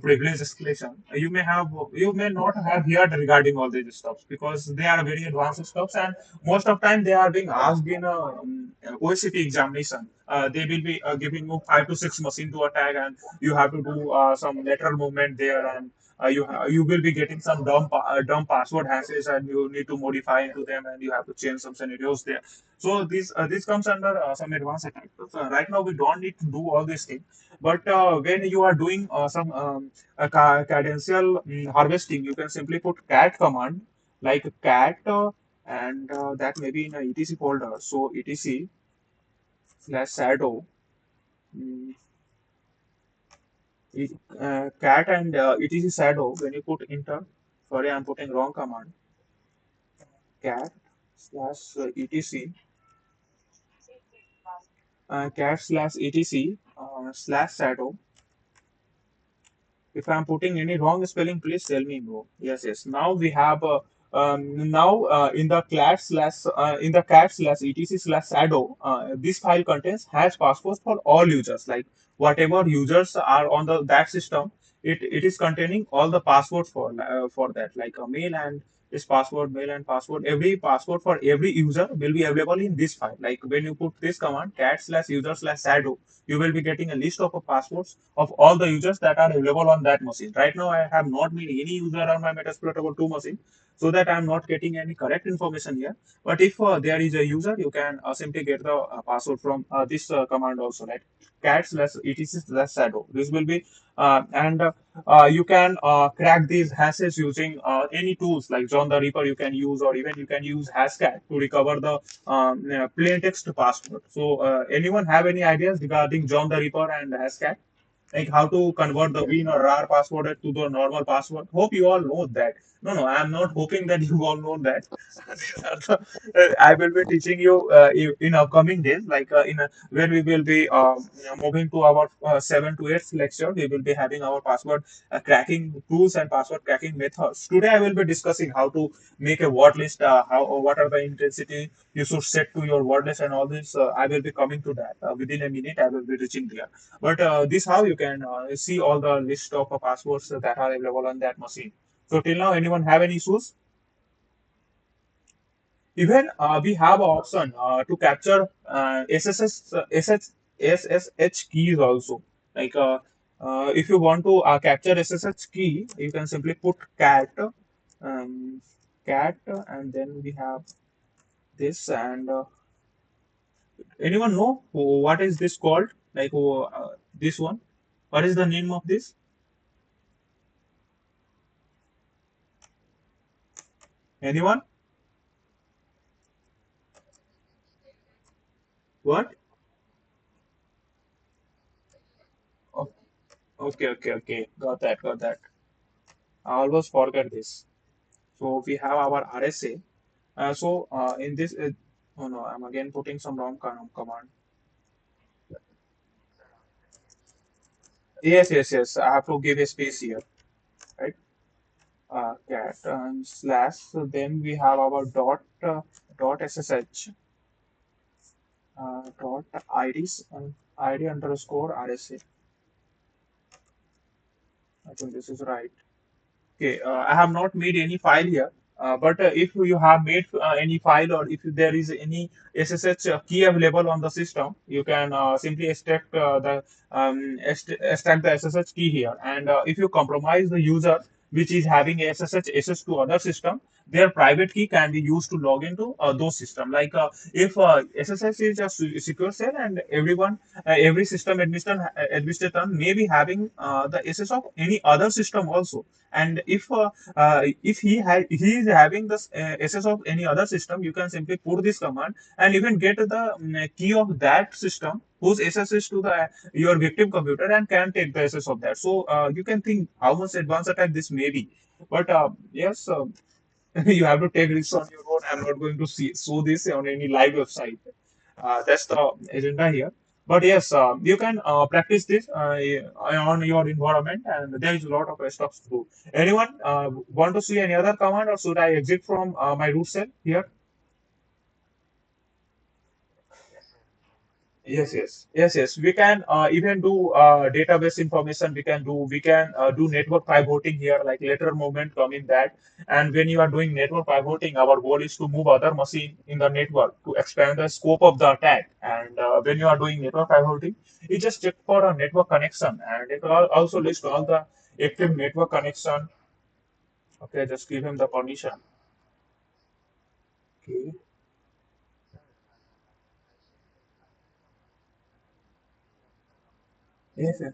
privilege escalation. You may not have heard regarding all these stuffs because they are very advanced stuffs, and most of time they are being asked in a OSCT examination. They will be giving you 5 to 6 machine to attack, and you have to do some lateral movement there, and you will be getting some dumb password hashes, and you need to modify into them, and you have to change some scenarios there. So this comes under some advanced attack. So right now we don't need to do all these things, but when you are doing some cadential harvesting, you can simply put cat command, like cat and that may be in a etc folder. So etc/shadow. mm, Cat and etc shadow. When you put enter, sorry, I'm putting wrong command. Cat slash etc slash shadow. If I'm putting any wrong spelling, please tell me, bro. Yes, yes. Now we have now in the cat slash etc slash shadow. This file contains hash passwords for all users. Like whatever users are on the that system, it is containing all the passwords for that. Like a mail and this password, mail and password. Every password for every user will be available in this file. Like when you put this command cat slash user slash shadow, you will be getting a list of passwords of all the users that are available on that machine. Right now, I have not made any user on my Metasploit over 2 machine, so that I'm not getting any correct information here. But if there is a user, you can simply get the password from this command also, right? Cat slash etc slash shadow. This will be and you can crack these hashes using any tools like John the Reaper you can use, or even you can use Hashcat to recover the plain text password. So, anyone have any ideas regarding John the Reaper and Hashcat? Like how to convert the win or rar password to the normal password. Hope you all know that. No, no, I'm not hoping that you all know that. I will be teaching you in upcoming days, like when we will be moving to our 7 to 8 lecture. We will be having our password cracking tools and password cracking methods. Today, I will be discussing how to make a word list, what are the intensity you should set to your word list, and all this. I will be coming to that within a minute. I will be reaching there. But this how you can see all the list of passwords that are available on that machine. So till now, anyone have any issues? Even we have an option to capture SSH keys also. Like if you want to capture SSH key, you can simply put um, cat, and then we have this. And anyone know what is this called? Like this one. What is the name of this? Anyone? What? Oh, okay, okay, okay. Got that, got that. I always forget this. So we have our RSA. In this, oh no, I'm again putting some wrong command. Yes, yes, yes. I have to give a space here, right? Cat slash. So then we have our dot ssh dot ids id underscore RSA. I think this is right. Okay, I have not made any file here, but if you have made any file or if there is any SSH key available on the system, you can simply extract the SSH key here. And if you compromise the user which is having a SSH access to other system, their private key can be used to log into those system. Like if SSH is a secure shell and every system administrator may be having the access of any other system also, and if he is having the access of any other system, you can simply put this command and you can get the key of that system whose access is to the your victim computer and can take the access of that. So you can think how much advanced attack this may be. But yes, you have to take risks on your own. I'm not going to show this on any live website. That's the agenda here. But yes, you can practice this on your environment, and there is a lot of stuff to do. Anyone want to see any other command, or should I exit from my root cell here? Yes, yes, yes, yes. We can even do database information. We can do network pivoting here, like later movement come in that. And when you are doing network pivoting, our goal is to move other machine in the network to expand the scope of the attack. And when you are doing network pivoting, you just check for a network connection, and it will also list all the active network connection. Okay, just give him the permission. Okay. Yes, yes.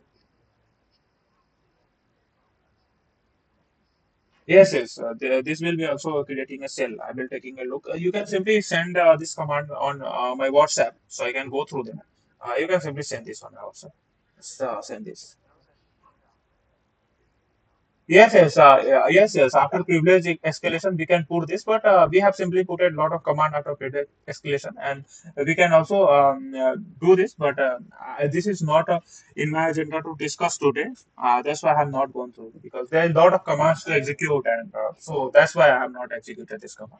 Yes, yes. This will be also creating a cell. I will taking a look. You can simply send this command on my WhatsApp, so I can go through them. You can simply send this on my WhatsApp. Send this. Yes, yes, yes, yes. After privilege escalation, we can put this, but we have simply put a lot of command after privilege escalation, and we can also do this. But this is not in my agenda to discuss today. That's why I have not gone through because there are a lot of commands to execute, and so that's why I have not executed this command.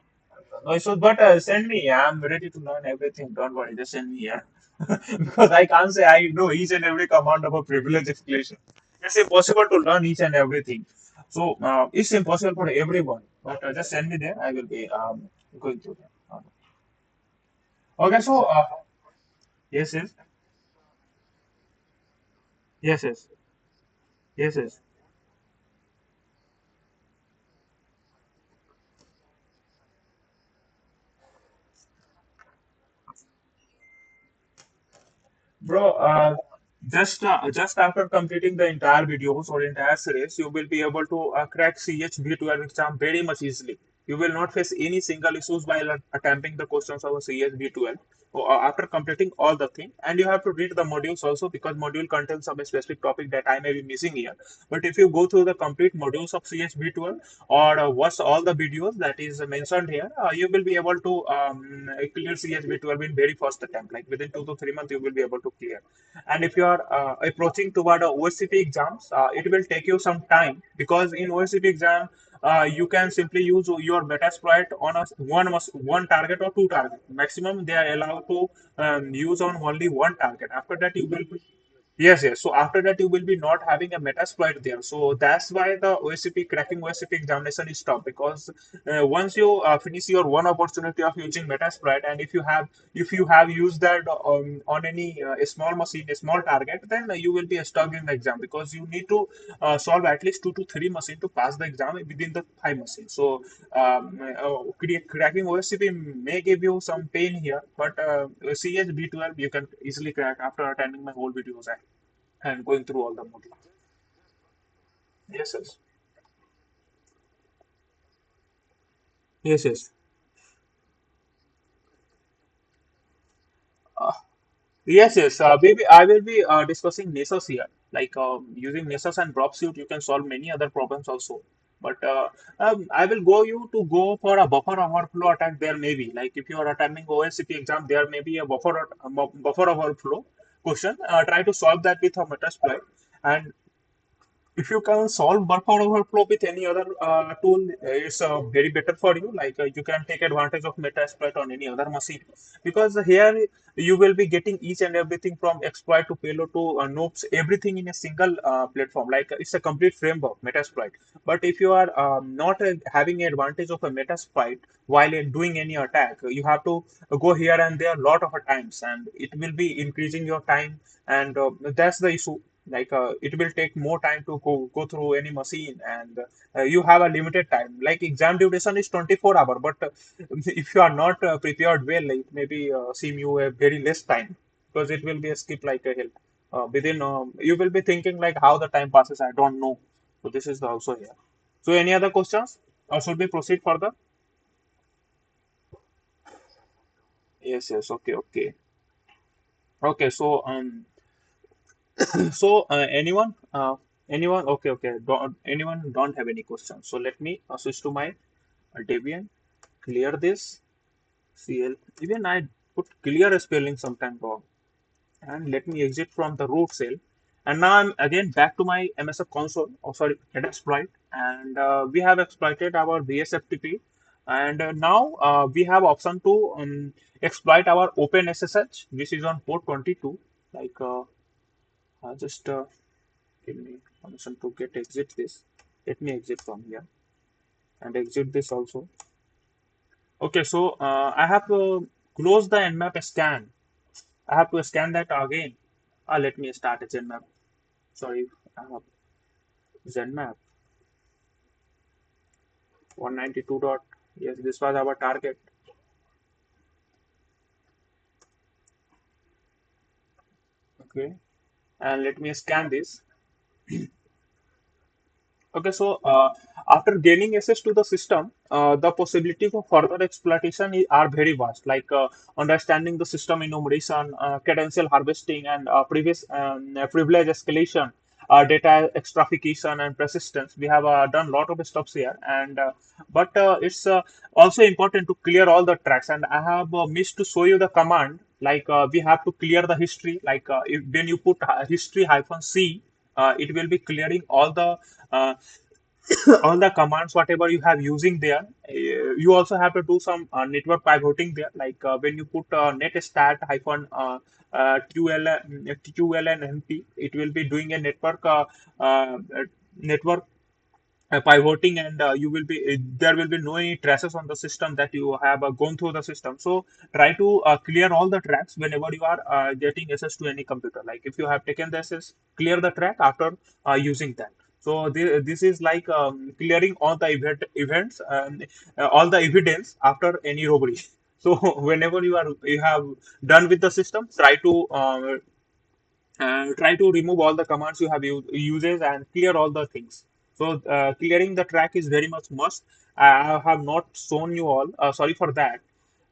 No, so but send me. I'm ready to learn everything. Don't worry, just send me. Yeah, because I can't say I know each and every command of a privilege escalation. It's impossible to learn each and everything. So it's impossible for everyone. But just send me there. I will be going through them. Okay, so yes, yes, yes, yes, yes, yes. Bro, just after completing the entire videos or entire series, you will be able to crack CHV12 exam very much easily. You will not face any single issues while attempting the questions of a CHV12 after completing all the thing. And you have to read the modules also because module contains some specific topic that I may be missing here. But if you go through the complete modules of CHV12 or watch all the videos that is mentioned here, you will be able to clear CHV12 in very first attempt. Like within 2 to 3 months, you will be able to clear. And if you are approaching toward a OSCP exams, it will take you some time because in OSCP exam, you can simply use your Metasploit on a one target or two target. Maximum they are allowed to use on only one target. After that, you will yes, yes. So after that, you will be not having a Metasploit there. So that's why the OSCP cracking OSCP examination is tough because once you finish your one opportunity of using Metasploit, and if you have used that on any small machine, a small target, then you will be stuck in the exam because you need to solve at least 2 to 3 machines to pass the exam within the 5 machines. So cracking OSCP may give you some pain here, but CS B12 you can easily crack after attending my whole videos and going through all the modules. Yes, yes. Yes, yes. Uh, yes, yes. Maybe I will be discussing Nessus here. Like using Nessus and Dropsuite, you can solve many other problems also. But I will go you to go for a buffer overflow attack. There may be like if you are attending OSCP exam, there may be a buffer overflow question. Try to solve that with a Metasploit, and if you can solve buffer overflow with any other tool, it's very better for you. Like you can take advantage of Metasploit on any other machine, because here you will be getting each and everything from exploit to payload to nodes, everything in a single platform. Like it's a complete framework, Metasploit. But if you are not having advantage of a Metasploit while doing any attack, you have to go here and there a lot of times, and it will be increasing your time, and that's the issue. Like it will take more time to go through any machine, and you have a limited time. Like exam duration is 24 hour, but if you are not prepared well, it maybe seem you a very less time, because it will be a skip like a hell. Within you will be thinking like how the time passes, I don't know. So this is also here. So any other questions, or should we proceed further? Yes, yes, okay, okay, okay. So so anyone, okay, okay, don't anyone don't have any questions, so let me switch to my Debian, clear this CL. Even I put clear spelling sometime wrong, and let me exit from the root cell. And now I'm again back to my MSF console, oh sorry, Metasploit, and we have exploited our VSFTP, and now we have option to exploit our OpenSSH, which is on port 22. Like just give me permission to get exit this. Let me exit from here and exit this also. Okay, so I have to close the Nmap scan. I have to scan that again. Let me start a Zenmap. Sorry, uh, Zenmap 192 dot. Yes, this was our target. Okay, and let me scan this. Okay, so after gaining access to the system, the possibilities for further exploitation are very vast, like understanding the system enumeration, cadential harvesting, and previous privilege escalation, data extrafication, and persistence. We have done a lot of stuff here, and but it's also important to clear all the tracks. And I have missed to show you the command. Like we have to clear the history. Like when you put history hyphen C, it will be clearing all the uh, all the commands whatever you have using there. You also have to do some network pivoting there, like when you put netstat hyphen QLNMP, it will be doing a uh, network pivoting, and you will be there will be no any traces on the system that you have gone through the system. So try to clear all the tracks whenever you are getting access to any computer. Like if you have taken the access, clear the track after using that. So this is like clearing all the events and all the evidence after any robbery. So whenever you have done with the system, try to remove all the commands you have uses and clear all the things. So clearing the track is very much must. I have not shown you all. Sorry for that.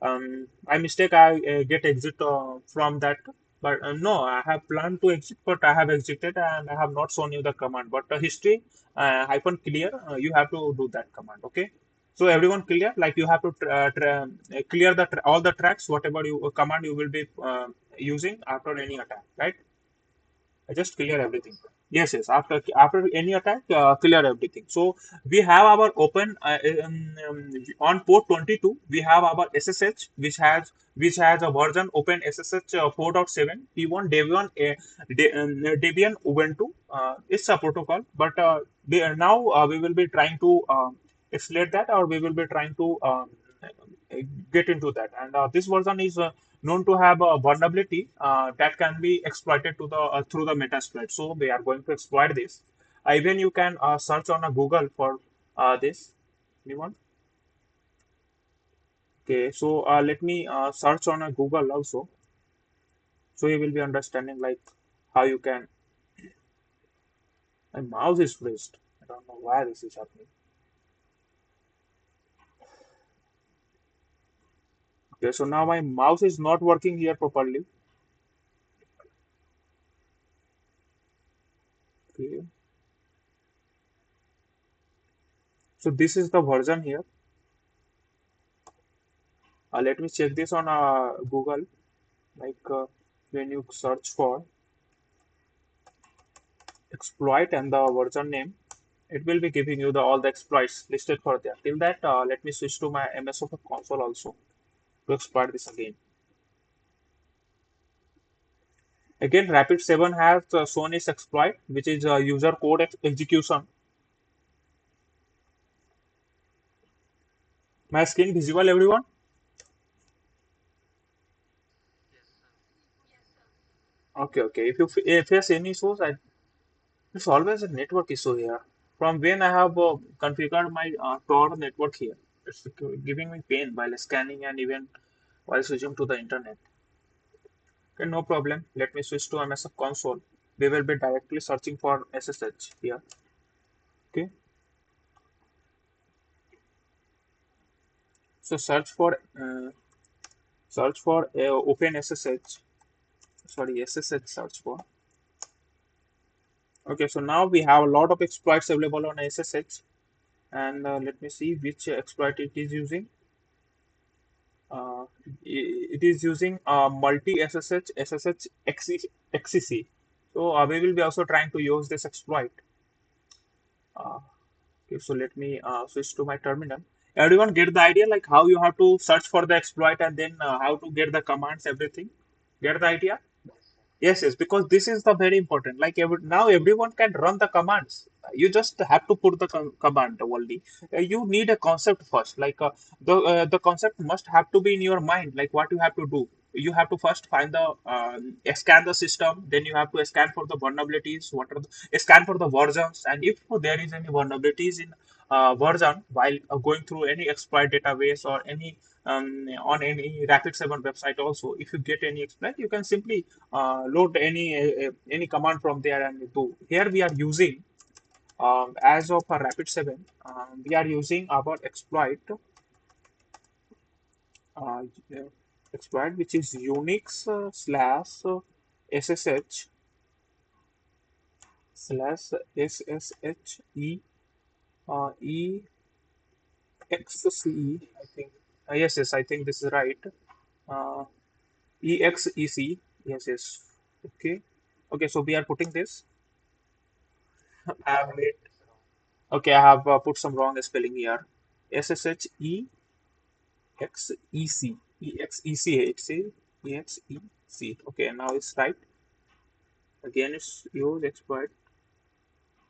I mistake. I get exit from that. But no, I have planned to exit, but I have exited and I have not shown you the command. But history hyphen clear, you have to do that command. Okay. So everyone clear? Like you have to clear all the tracks, whatever you command you will be using after any attack, right? I just clear everything. Yes, yes. After any attack, clear everything. So we have our open on port 22. We have our SSH, which has a version open SSH 4.7 P1 Debian Debian Ubuntu. It's a protocol, but now we will be trying to explain that, or we will be trying to get into that. And this version is known to have a vulnerability that can be exploited to the through the Metasploit. So we are going to exploit this. Even you can search on a Google for this. Anyone? Okay, so let me search on a Google also, so you will be understanding like how you can. My mouse is freezed. I don't know why this is happening. Okay, so now my mouse is not working here properly. Okay, So this is the version here. Let me check this on Google. Like when you search for exploit and the version name, it will be giving you the all the exploits listed for there. Till that, let me switch to my MS Office console also to exploit this again. Again, Rapid 7 has shown its exploit, which is user code execution. My screen visible, everyone? Okay, okay. If there's any issues, it's always a network issue here. From when I have configured my Tor network here, it's giving me pain while scanning and even while switching to the internet. Okay, no problem. Let me switch to MS console. We will be directly searching for SSH here. Okay, so search for open SSH. Sorry, SSH search for. Okay, so now we have a lot of exploits available on SSH, and let me see which exploit it is using. Uh, it is using multi SSH SSH XCC. So we will be also trying to use this exploit. Uh, okay, so let me switch to my terminal. Everyone get the idea like how you have to search for the exploit and then how to get the commands, everything. Get the idea? Yes, yes, because this is the very important. Like now, everyone can run the commands. You just have to put the command only. You need a concept first. Like the concept must have to be in your mind. Like what you have to do. You have to first find the scan the system. Then you have to scan for the vulnerabilities. What are scan for the versions, and if there is any vulnerabilities in version while going through any exploit database or any on any Rapid7 website also, if you get any exploit, you can simply load any command from there and do. Here we are using as of a Rapid7, we are using our uh, exploit which is Unix slash SSH slash SSHE EXCE, I think. Yes, yes, I think this is right. Uh, EXEC. Yes, yes. Okay. Okay, so we are putting this. I have made, okay, I have put some wrong spelling here. SSHE XEC. EXEC. Okay, now it's right. Again, it's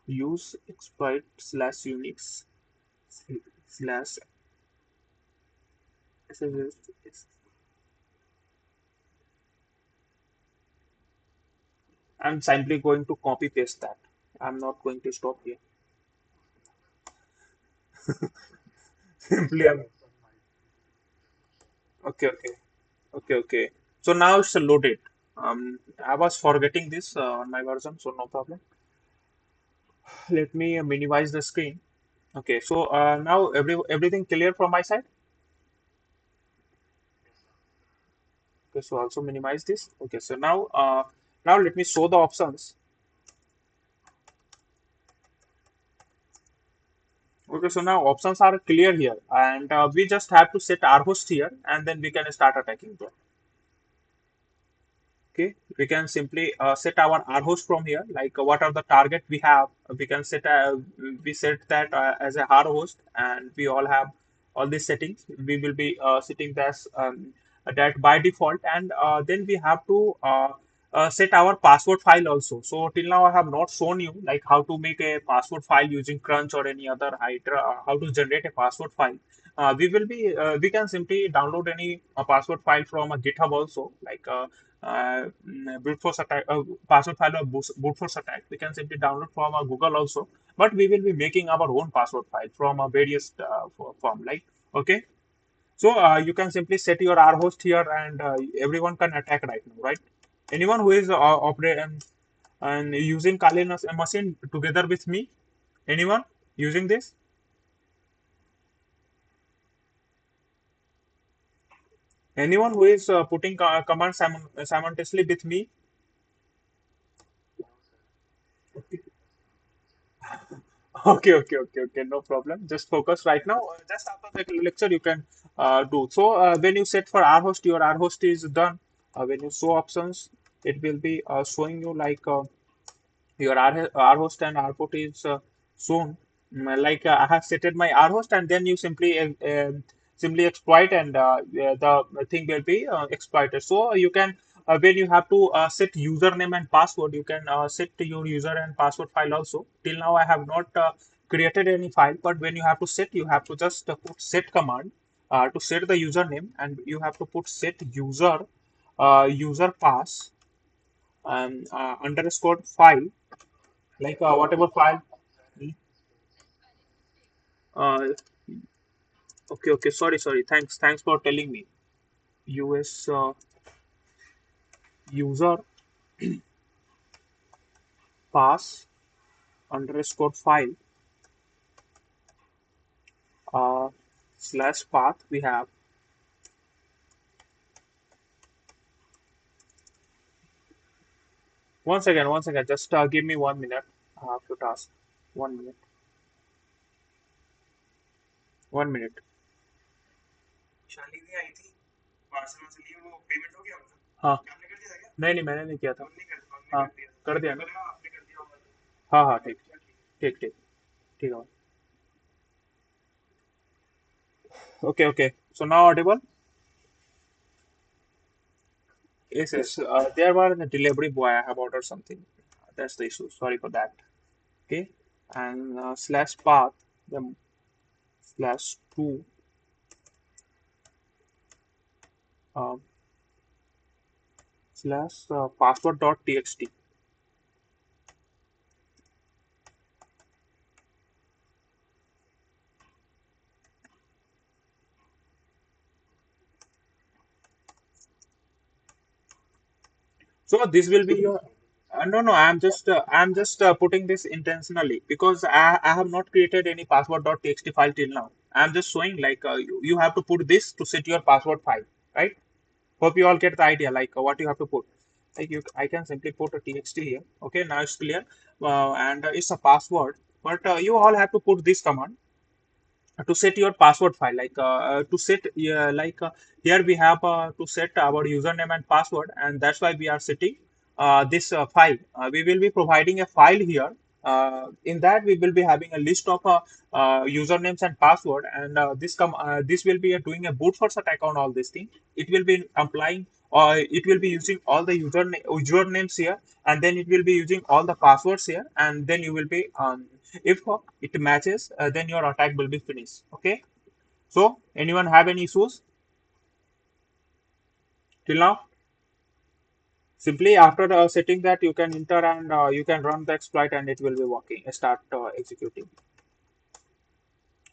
use exploit slash Unix slash SSH. I'm simply going to copy paste that. I'm not going to stop here. Simply, okay, okay. Okay, okay. So now it's loaded. I was forgetting this on my version, so no problem. Let me minimize the screen. Okay, so now everything clear from my side. Okay, so also minimize this. Okay, so now let me show the options. Okay, so now options are clear here, and we just have to set our host here, and then we can start attacking them. Okay, we can simply set our R host from here, like what are the target we have. We can set that as a R host, and we all have all these settings. We will be setting that by default, and then we have to set our password file also. So till now I have not shown you like how to make a password file using Crunch or any other Hydra, how to generate a password file. We can simply download any password file from a GitHub also, like brute force attack, password file or brute force attack. We can simply download from Google also, but we will be making our own password file from various form. Like, okay, so you can simply set your R host here, and everyone can attack right now, right? Anyone who is operating and using Kali machine together with me, anyone using this? Anyone who is putting commands simultaneously with me? Okay. No problem. Just focus right now. Just after the lecture, you can do. So when you set for R host, your R host is done. When you show options, it will be showing you like your R host and R port is shown. Like I have setted my R host, and then you simply exploit, and the thing will be exploited. So you can when you have to set username and password, you can set your user and password file also. Till now, I have not created any file, but when you have to set, you have to just put set command to set the username, and you have to put set user pass and underscore file, like whatever file. uh, okay, sorry, thanks for telling me. Us user pass underscore file uh, slash path we have. One second, just give me 1 minute. I have to task. 1 minute. 1 minute. Shalini आई थी parcel वार्सल लिए वो payment हो गया उनका हाँ आपने कर दिया था क्या नहीं मैंने नहीं किया था हाँ कर दिया ना आपने कर दिया होगा हाँ ठीक ठीक ठीक ठीक है okay so now audible. Yes. There were the delivery boy. I have ordered something. That's the issue. Sorry for that. Okay. And slash path, then slash two, uh, slash password dot txt. So this will be your. No. I'm just putting this intentionally because I have not created any password.txt file till now. I'm just showing like you have to put this to set your password file, right? Hope you all get the idea, like what you have to put. Like I can simply put a txt here. Okay, now it's clear, and it's a password. But you all have to put this command to set your password file. Like to set, here we have to set our username and password, and that's why we are setting this file. We will be providing a file here. In that, we will be having a list of usernames and password, and this will be doing a brute force attack on all these things. It will be applying, it will be using all the usernames here, and then it will be using all the passwords here, and then you will be if it matches, then your attack will be finished. Okay. So anyone have any issues till now? Simply after setting that, you can enter and you can run the exploit, and it will be working. Start executing.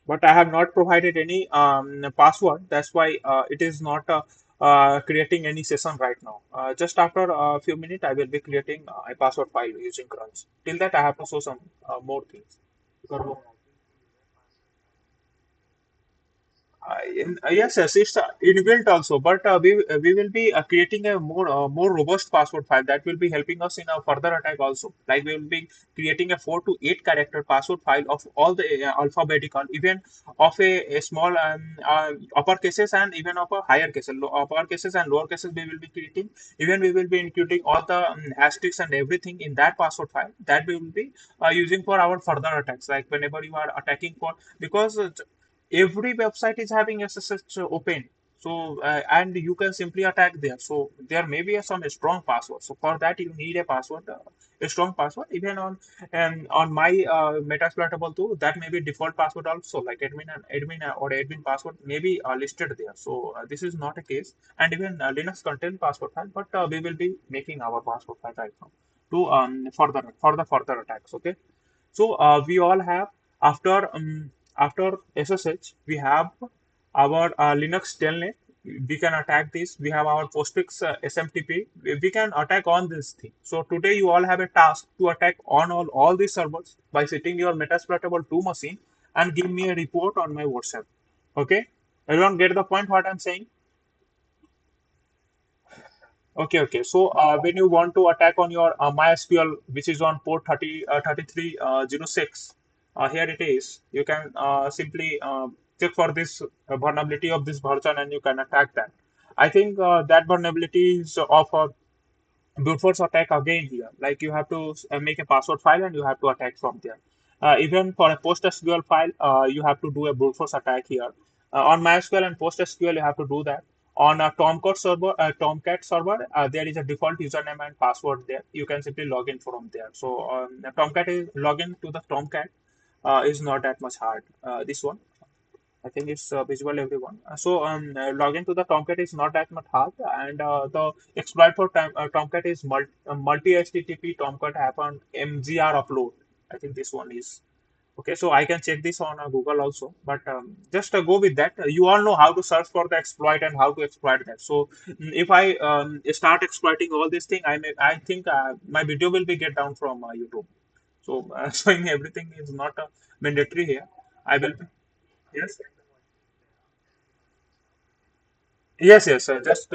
But I have not provided any password. That's why it is not creating any session right now. Just after a few minutes, I will be creating a password file using crunch. Till that, I have to show some more things. Yes, it's inbuilt also, but we will be creating a more robust password file that will be helping us in a further attack also. Like we will be creating a 4 to 8 character password file of all the alphabetical, even of a small upper cases and even of a higher cases, upper cases and lower cases. We will be creating. Even we will be including all the asterisks and everything in that password file that we will be using for our further attacks. Like whenever you are attacking for, because every website is having SSH open, so and you can simply attack there. So there may be some strong password. So for that you need a password, a strong password. Even on my Metasploitable too, that may be default password also, like admin or admin password may be listed there. So this is not a case, and even Linux contain password file, but we will be making our password file right now to for the further attacks. Okay. So we all have, after SSH, we have our Linux telnet. We can attack this. We have our Postfix SMTP. We can attack on this thing. So today you all have a task to attack on all these servers by setting your Metasploitable 2 machine and give me a report on my WhatsApp. Okay? Everyone get the point what I'm saying? Okay. So when you want to attack on your MySQL, which is on port 3306, here it is. You can simply check for this vulnerability of this version and you can attack that. I think that vulnerability is of a brute force attack again here. Like you have to make a password file and you have to attack from there. Even for a PostgreSQL file, you have to do a brute force attack here. On MySQL and PostgreSQL, you have to do that. On a Tomcat server, there is a default username and password there. You can simply log in from there. So Tomcat is login to the Tomcat is not that much hard. This one. I think it's visible everyone. Login to the Tomcat is not that much hard, and the exploit for Tomcat is multi HTTP Tomcat happen MGR upload. I think this one is okay. So I can check this on Google also, but just go with that. You all know how to search for the exploit and how to exploit that. So if I start exploiting all this thing, I think my video will be get down from YouTube. So showing everything is not mandatory here. I will. Yes. Yes, yes, just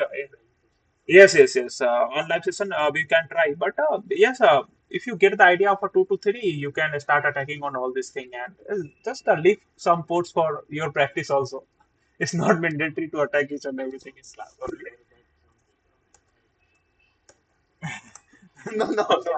yes, yes, yes. On live session, we can try, but yes, if you get the idea of a 2 to 3, you can start attacking on all this thing and just leave some ports for your practice also. It's not mandatory to attack each and everything. It's no, no, no,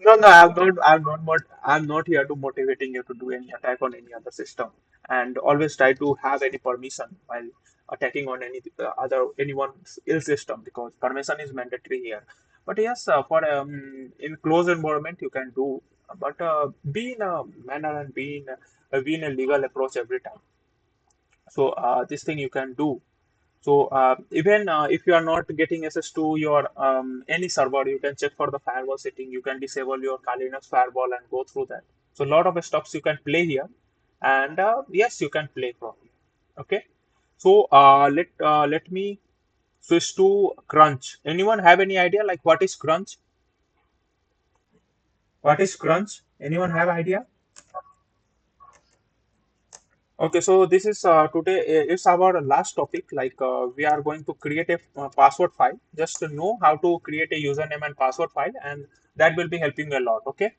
no, no. I'm not here to motivating you to do any attack on any other system. And always try to have any permission while attacking on any other anyone's ill system because permission is mandatory here. But yes, for in closed environment you can do, but be in a manner and be in a legal approach every time. So this thing you can do. So even if you are not getting access to your any server, you can check for the firewall setting. You can disable your Kali Linux firewall and go through that. So a lot of stuffs you can play here, and yes, you can play from here. Okay. So let me switch to crunch. Anyone have any idea like what is crunch? What is crunch? Anyone have idea? Okay, so this is today. It's our last topic. Like we are going to create a password file. Just to know how to create a username and password file, and that will be helping a lot. Okay.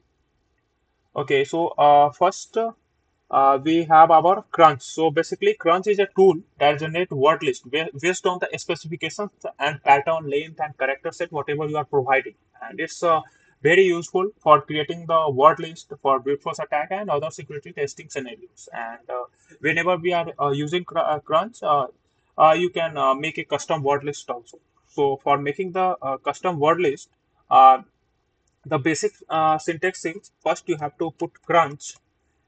Okay, so first we have our crunch. So basically, crunch is a tool that generates word list based on the specifications and pattern length and character set whatever you are providing, and it's very useful for creating the word list for brute force attack and other security testing scenarios. And whenever we are using crunch, you can make a custom word list also. So for making the custom word list. The basic syntax is first you have to put crunch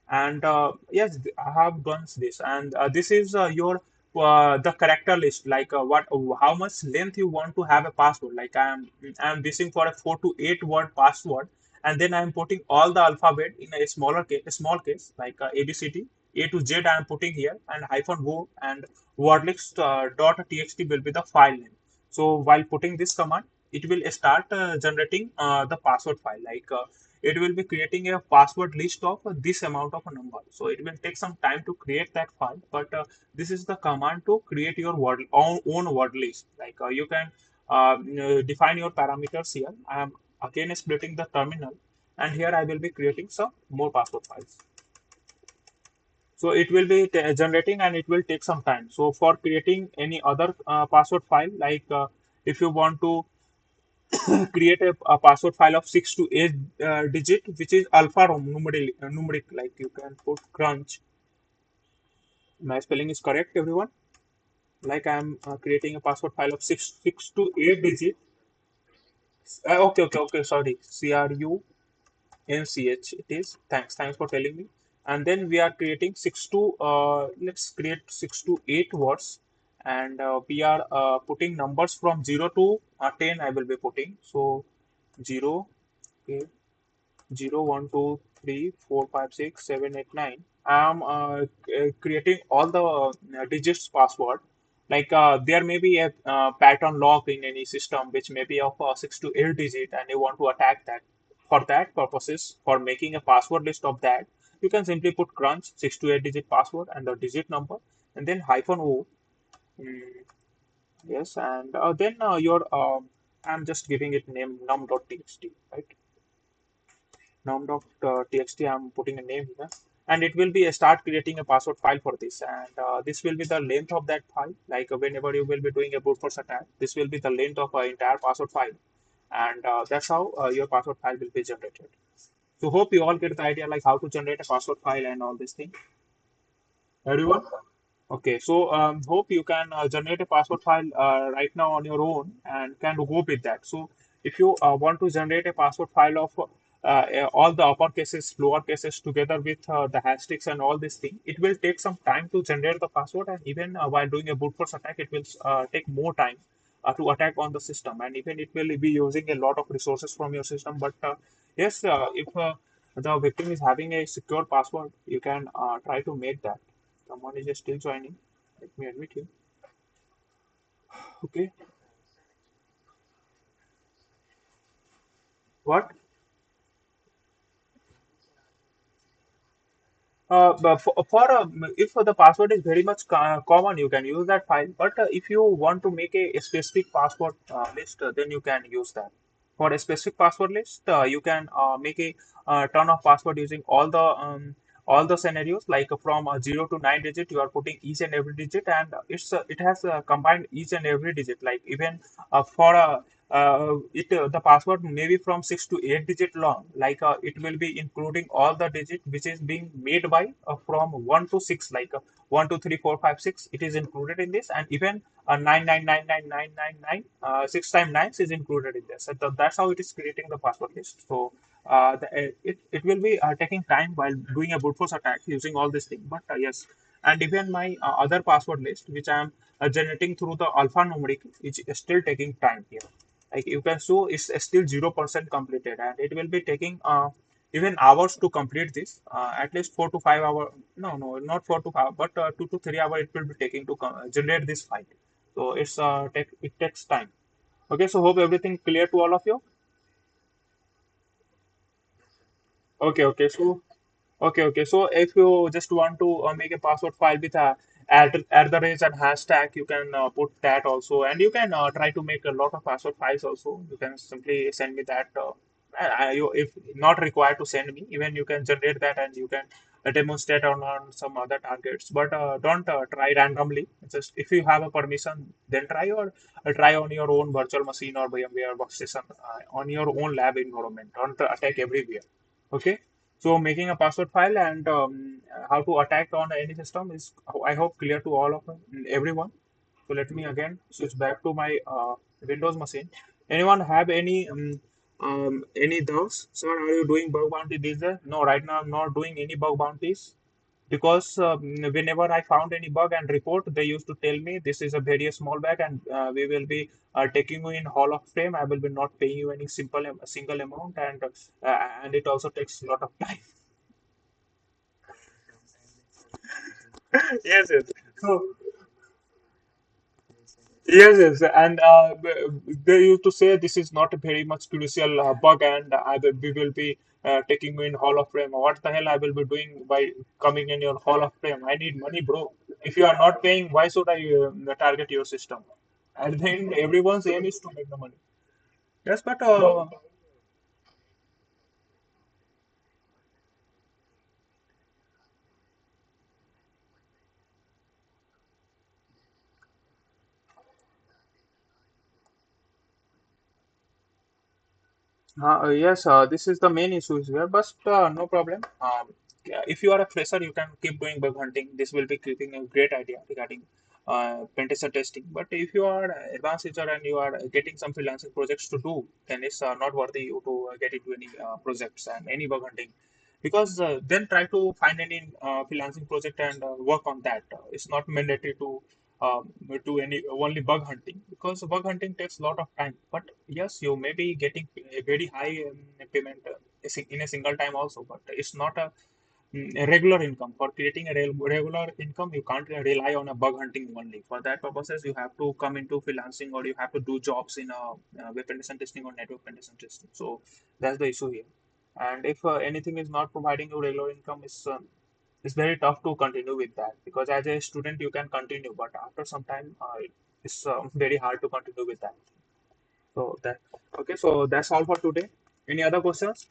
and yes I have done this and this is your the character list like what how much length you want to have a password like I'm wishing for a 4 to 8 word password and then I'm putting all the alphabet in a smaller case a small case like abcd a to z I'm putting here and hyphen o and wordlist dot txt will be the file name. So while putting this command it will start generating the password file like it will be creating a password list of this amount of a number. So it will take some time to create that file, but this is the command to create your own word list. Like you can define your parameters here. I am again splitting the terminal, and here I will be creating some more password files. So it will be generating and it will take some time. So for creating any other password file, like if you want to create a password file of 6 to 8 digit, which is alpha numeric. Like you can put crunch. My spelling is correct, everyone. Like I'm creating a password file of six to eight digit. Okay. Sorry, CRUNCH. It is. Thanks for telling me. And then we are creating six to let's create 6 to 8 words, and we are putting numbers from 0 to 10. I will be putting so 0. Okay, 0, 1, 2, 3, 4, 5, 6, 7, 8, 9. I'm creating all the digits password. Like there may be a pattern log in any system which may be of 6 to 8 digit, and you want to attack that. For that purposes, for making a password list of that, you can simply put crunch 6 to 8 digit password and the digit number, and then hyphen o. Mm, yes, and then your I'm just giving it name num.txt, right? Num.txt, I'm putting a name here. and it will be start creating a password file for this, and this will be the length of that file. Like whenever you will be doing a brute force attack, this will be the length of an entire password file, and that's how your password file will be generated. So hope you all get the idea like how to generate a password file and all these things. Everyone? Okay, so hope you can generate a password file right now on your own and can go with that. So if you want to generate a password file of all the upper cases, lower cases together with the hashtags and all these things, it will take some time to generate the password, and even while doing a brute force attack, it will take more time to attack on the system, and even it will be using a lot of resources from your system. But yes, if the victim is having a secure password, you can try to make that. Someone is still joining. Let me admit him. Okay. What? But if the password is very much common, you can use that file. But if you want to make a specific password list, then you can use that. For a specific password list, you can make a ton of password using all the scenarios, like from 0 to 9 digit. You are putting each and every digit, and it has combined each and every digit. Like even for a the password may be from 6 to 8 digit long. Like it will be including all the digit which is being made by from 1 to 6, like 1 2 3 4 5 6. It is included in this, and even 9 9 9 9 9 9 9 6 times 9 is included in this. So that's how it is creating the password list. So it will be taking time while doing a brute force attack using all these things. But yes, and even my other password list, which I am generating through the alphanumeric, is still taking time here. Like you can show it's still 0% completed, and it will be taking even hours to complete this. At least 4 to 5 hours. No, no, not 4 to 5, but 2 to 3 hours it will be taking to generate this file. So it takes time. Okay, so hope everything clear to all of you. Okay, okay. So okay, okay. So if you just want to make a password file with a at the rate and hashtag, you can put that also, and you can try to make a lot of password files also. You can simply send me that. If not required to send me, even you can generate that and you can demonstrate on some other targets. But don't try randomly. Just if you have a permission, then try, or try on your own virtual machine or VMware workstation on your own lab environment. Don't attack everywhere. Okay. So making a password file and how to attack on any system is, I hope, clear to all of everyone. So let me again switch back to my Windows machine. Anyone have any doubts? Sir, are you doing bug bounty these days? No, right now I'm not doing any bug bounties, because whenever I found any bug and report, they used to tell me this is a very small bug, and we will be taking you in Hall of Fame. I will be not paying you any single amount, and it also takes a lot of time. Yes, yes. So yes, yes, and they used to say this is not a very much crucial bug, and we will be taking you in Hall of Fame. What the hell I will be doing by coming in your Hall of Fame? I need money, bro. If you are not paying, why should I target your system? At the end, everyone's aim is to make the money. Yes, but yes, this is the main issue here, but no problem. Yeah, if you are a fresher, you can keep doing bug hunting. This will be keeping a great idea regarding pentester testing. But if you are an advanced user and you are getting some freelancing projects to do, then it's not worthy you to get into any projects and any bug hunting. Because then try to find any freelancing project and work on that. It's not mandatory to do any only bug hunting, because bug hunting takes a lot of time. But yes, you may be getting a very high payment in a single time also, but it's not a regular income. For creating a regular income, you can't rely on a bug hunting only. For that purposes, you have to come into freelancing, or you have to do jobs in web penetration testing or network penetration testing. So that's the issue here. And if anything is not providing you regular income, it's very tough to continue with that, because as a student you can continue, but after some time it's very hard to continue with that. So that okay. So that's all for today. Any other questions?